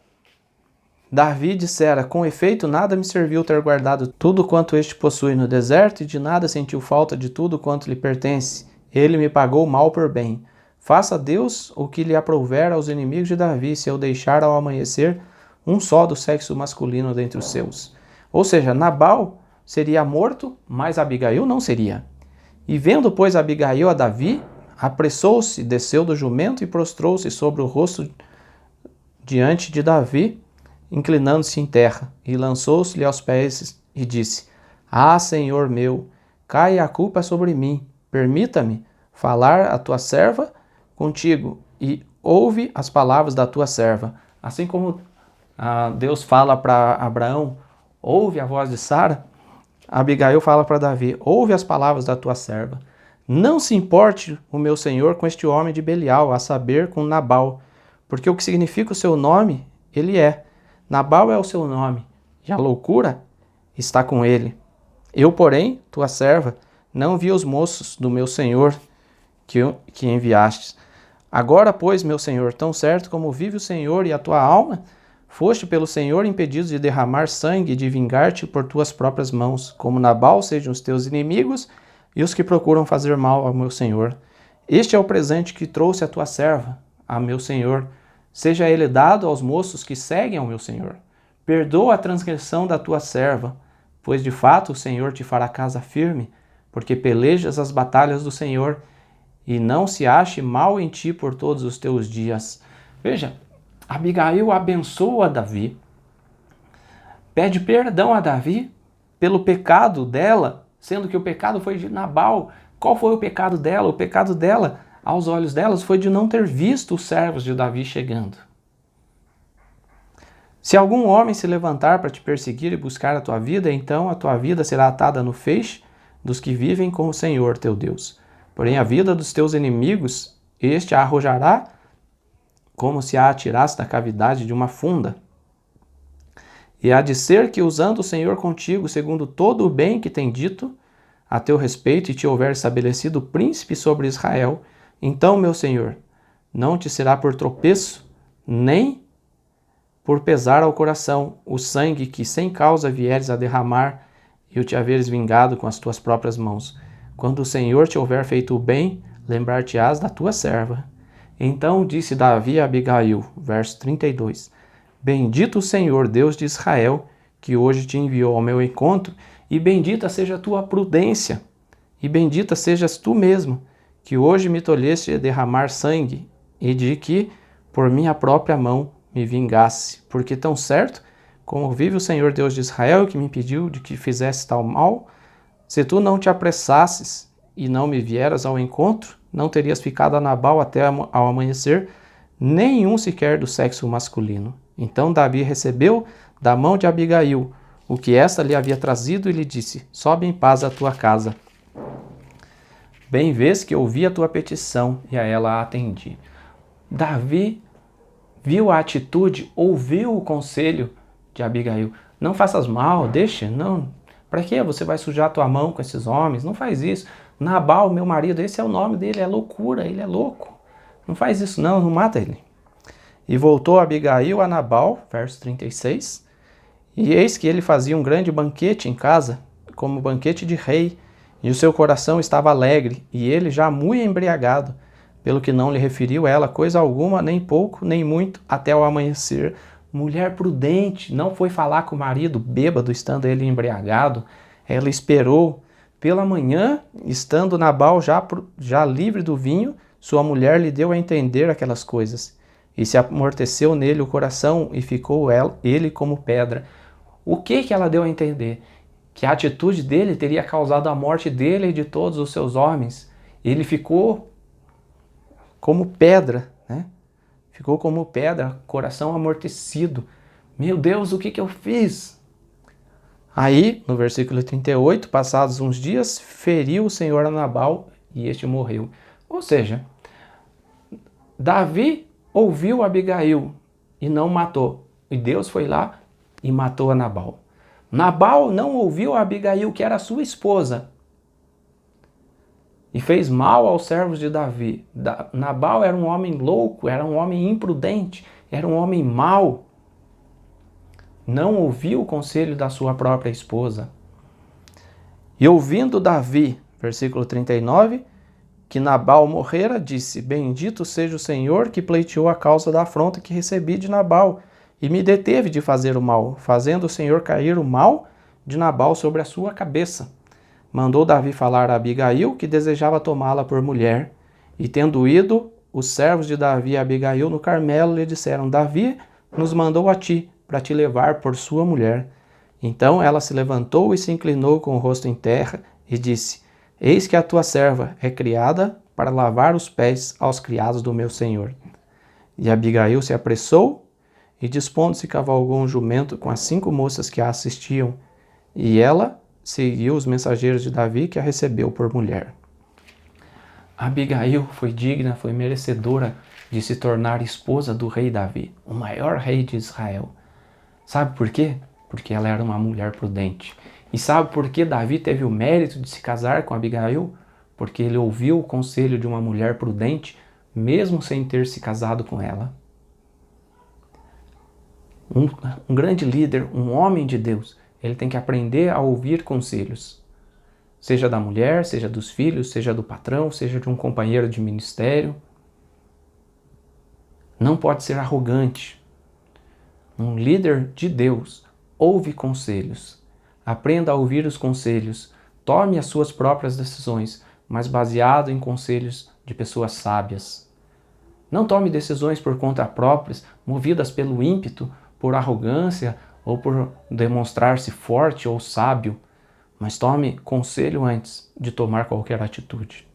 Davi dissera: com efeito, nada me serviu ter guardado tudo quanto este possui no deserto, e de nada sentiu falta de tudo quanto lhe pertence. Ele me pagou mal por bem. Faça Deus o que lhe aprouver aos inimigos de Davi, se eu deixar ao amanhecer um só do sexo masculino dentre os seus. Ou seja, Nabal seria morto, mas Abigail não seria. E vendo, pois, Abigail a Davi, apressou-se, desceu do jumento e prostrou-se sobre o rosto diante de Davi, inclinando-se em terra, e lançou-se-lhe aos pés e disse: Ah, Senhor meu, caia a culpa sobre mim. Permita-me falar a tua serva contigo, e ouve as palavras da tua serva. Assim como Deus fala para Abraão, ouve a voz de Sara, Abigail fala para Davi, ouve as palavras da tua serva. Não se importe o meu senhor com este homem de Belial, a saber, com Nabal, porque o que significa o seu nome, ele é. Nabal é o seu nome, e a loucura está com ele. Eu, porém, tua serva, não vi os moços do meu senhor que enviastes. Agora, pois, meu senhor, tão certo como vive o Senhor e a tua alma, foste pelo Senhor impedido de derramar sangue e de vingar-te por tuas próprias mãos, como Nabal sejam os teus inimigos e os que procuram fazer mal ao meu senhor. Este é o presente que trouxe a tua serva, a meu senhor. Seja ele dado aos moços que seguem ao meu senhor. Perdoa a transgressão da tua serva, pois de fato o Senhor te fará casa firme, porque pelejas as batalhas do Senhor, e não se ache mal em ti por todos os teus dias. Veja, Abigail abençoa Davi, pede perdão a Davi pelo pecado dela, sendo que o pecado foi de Nabal. Qual foi o pecado dela? O pecado dela, aos olhos delas, foi de não ter visto os servos de Davi chegando. Se algum homem se levantar para te perseguir e buscar a tua vida, então a tua vida será atada no feixe dos que vivem com o Senhor teu Deus. Porém, a vida dos teus inimigos, este a arrojará como se a atirasse na cavidade de uma funda. E há de ser que, usando o Senhor contigo, segundo todo o bem que tem dito a teu respeito, e te houver estabelecido príncipe sobre Israel, então, meu Senhor, não te será por tropeço, nem por pesar ao coração o sangue que sem causa vieres a derramar e o te haveres vingado com as tuas próprias mãos. Quando o Senhor te houver feito o bem, lembrar-te-ás da tua serva. Então disse Davi a Abigail, verso 32, Bendito o Senhor, Deus de Israel, que hoje te enviou ao meu encontro, e bendita seja a tua prudência, e bendita sejas tu mesmo, que hoje me tolheste a derramar sangue, e de que, por minha própria mão, me vingasse, porque tão certo como vive o Senhor Deus de Israel, que me impediu de que fizesse tal mal, se tu não te apressasses e não me vieras ao encontro, não terias ficado a Nabal até ao amanhecer, nenhum sequer do sexo masculino. Então Davi recebeu da mão de Abigail o que esta lhe havia trazido e lhe disse, sobe em paz à tua casa. Bem vês que ouvi a tua petição e a ela atendi. Davi viu a atitude, ouviu o conselho de Abigail. Não faças mal, deixa, não. Para que você vai sujar a tua mão com esses homens? Não faz isso. Nabal, meu marido, esse é o nome dele, é loucura, ele é louco. Não faz isso não mata ele. E voltou Abigail a Nabal, verso 36, e eis que ele fazia um grande banquete em casa, como banquete de rei, e o seu coração estava alegre, e ele já muito embriagado, pelo que não lhe referiu ela coisa alguma, nem pouco, nem muito, até o amanhecer. Mulher prudente, não foi falar com o marido bêbado, estando ele embriagado. Ela esperou. Pela manhã, estando Nabal já livre do vinho, sua mulher lhe deu a entender aquelas coisas. E se amorteceu nele o coração e ficou ele como pedra. O que ela deu a entender? Que a atitude dele teria causado a morte dele e de todos os seus homens. Ele ficou como pedra, né? Ficou como pedra, coração amortecido. Meu Deus, o que eu fiz? Aí, no versículo 38, passados uns dias, feriu o Senhor a Nabal e este morreu. Ou seja, Davi ouviu Abigail e não matou. E Deus foi lá e matou a Nabal. Nabal não ouviu a Abigail, que era sua esposa, e fez mal aos servos de Davi. Nabal era um homem louco, era um homem imprudente, era um homem mau. Não ouviu o conselho da sua própria esposa. E ouvindo Davi, versículo 39, que Nabal morrera, disse, bendito seja o Senhor que pleiteou a causa da afronta que recebi de Nabal, e me deteve de fazer o mal, fazendo o Senhor cair o mal de Nabal sobre a sua cabeça. Mandou Davi falar a Abigail, que desejava tomá-la por mulher, E tendo ido, os servos de Davi e Abigail no Carmelo lhe disseram: Davi nos mandou a ti, para te levar por sua mulher. Então ela se levantou e se inclinou com o rosto em terra e disse: Eis que a tua serva é criada para lavar os pés aos criados do meu senhor. E Abigail se apressou e, dispondo-se, cavalgou um jumento com as 5 moças que a assistiam. E ela seguiu os mensageiros de Davi, que a recebeu por mulher. Abigail foi digna, foi merecedora de se tornar esposa do rei Davi, o maior rei de Israel. Sabe por quê? Porque ela era uma mulher prudente. E sabe por que Davi teve o mérito de se casar com Abigail? Porque ele ouviu o conselho de uma mulher prudente, mesmo sem ter se casado com ela. Um grande líder, um homem de Deus, ele tem que aprender a ouvir conselhos. Seja da mulher, seja dos filhos, seja do patrão, seja de um companheiro de ministério. Não pode ser arrogante. Um líder de Deus ouve conselhos. Aprenda a ouvir os conselhos. Tome as suas próprias decisões, mas baseado em conselhos de pessoas sábias. Não tome decisões por conta próprias, movidas pelo ímpeto, por arrogância ou por demonstrar-se forte ou sábio, mas tome conselho antes de tomar qualquer atitude.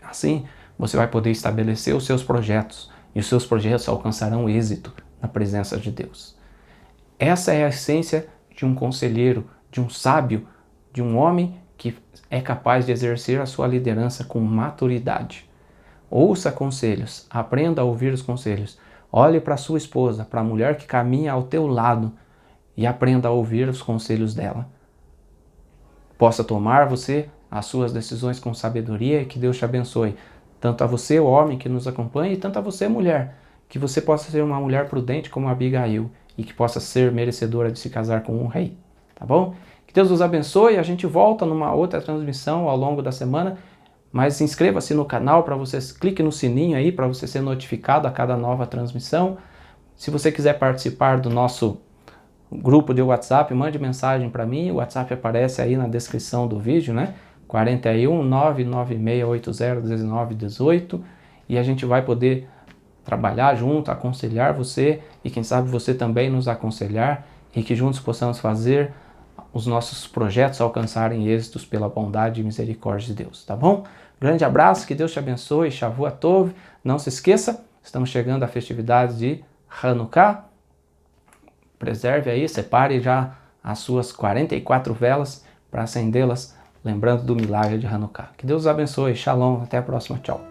Assim, você vai poder estabelecer os seus projetos e os seus projetos alcançarão êxito na presença de Deus. Essa é a essência de um conselheiro, de um sábio, de um homem que é capaz de exercer a sua liderança com maturidade. Ouça conselhos, aprenda a ouvir os conselhos. Olhe para sua esposa, para a mulher que caminha ao teu lado e aprenda a ouvir os conselhos dela. Possa tomar você as suas decisões com sabedoria e que Deus te abençoe. Tanto a você, o homem que nos acompanha, e tanto a você, mulher. Que você possa ser uma mulher prudente como Abigail e que possa ser merecedora de se casar com um rei. Tá bom? Que Deus nos abençoe. A gente volta numa outra transmissão ao longo da semana. Mas inscreva-se no canal para vocês, clique no sininho aí para você ser notificado a cada nova transmissão. Se você quiser participar do nosso grupo de WhatsApp, mande mensagem para mim. O WhatsApp aparece aí na descrição do vídeo, né? 41 99680 1918. E a gente vai poder trabalhar junto, aconselhar você e quem sabe você também nos aconselhar e que juntos possamos fazer os nossos projetos alcançarem êxitos pela bondade e misericórdia de Deus, tá bom? Grande abraço, que Deus te abençoe, Shavua Tov. Não se esqueça, estamos chegando à festividade de Hanukkah. Preserve aí, separe já as suas 44 velas para acendê-las, lembrando do milagre de Hanukkah. Que Deus os abençoe, Shalom, até a próxima, tchau.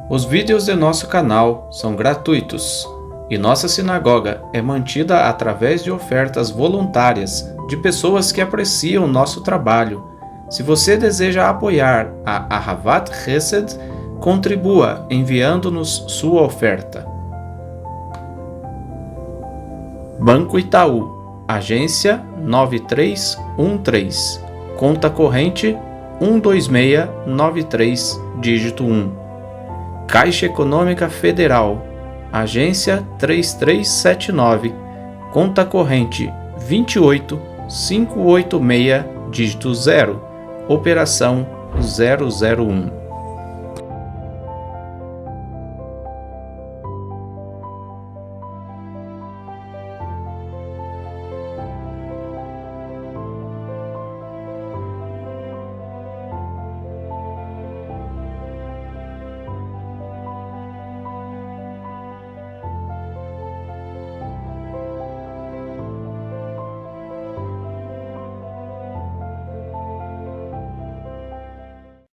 Os vídeos de nosso canal são gratuitos e nossa sinagoga é mantida através de ofertas voluntárias de pessoas que apreciam nosso trabalho. Se você deseja apoiar a Ahavat Chesed, contribua enviando-nos sua oferta. Banco Itaú, agência 9313, conta corrente 12693, dígito 1. Caixa Econômica Federal, agência 3379, conta corrente 28586, dígito 0, operação 001.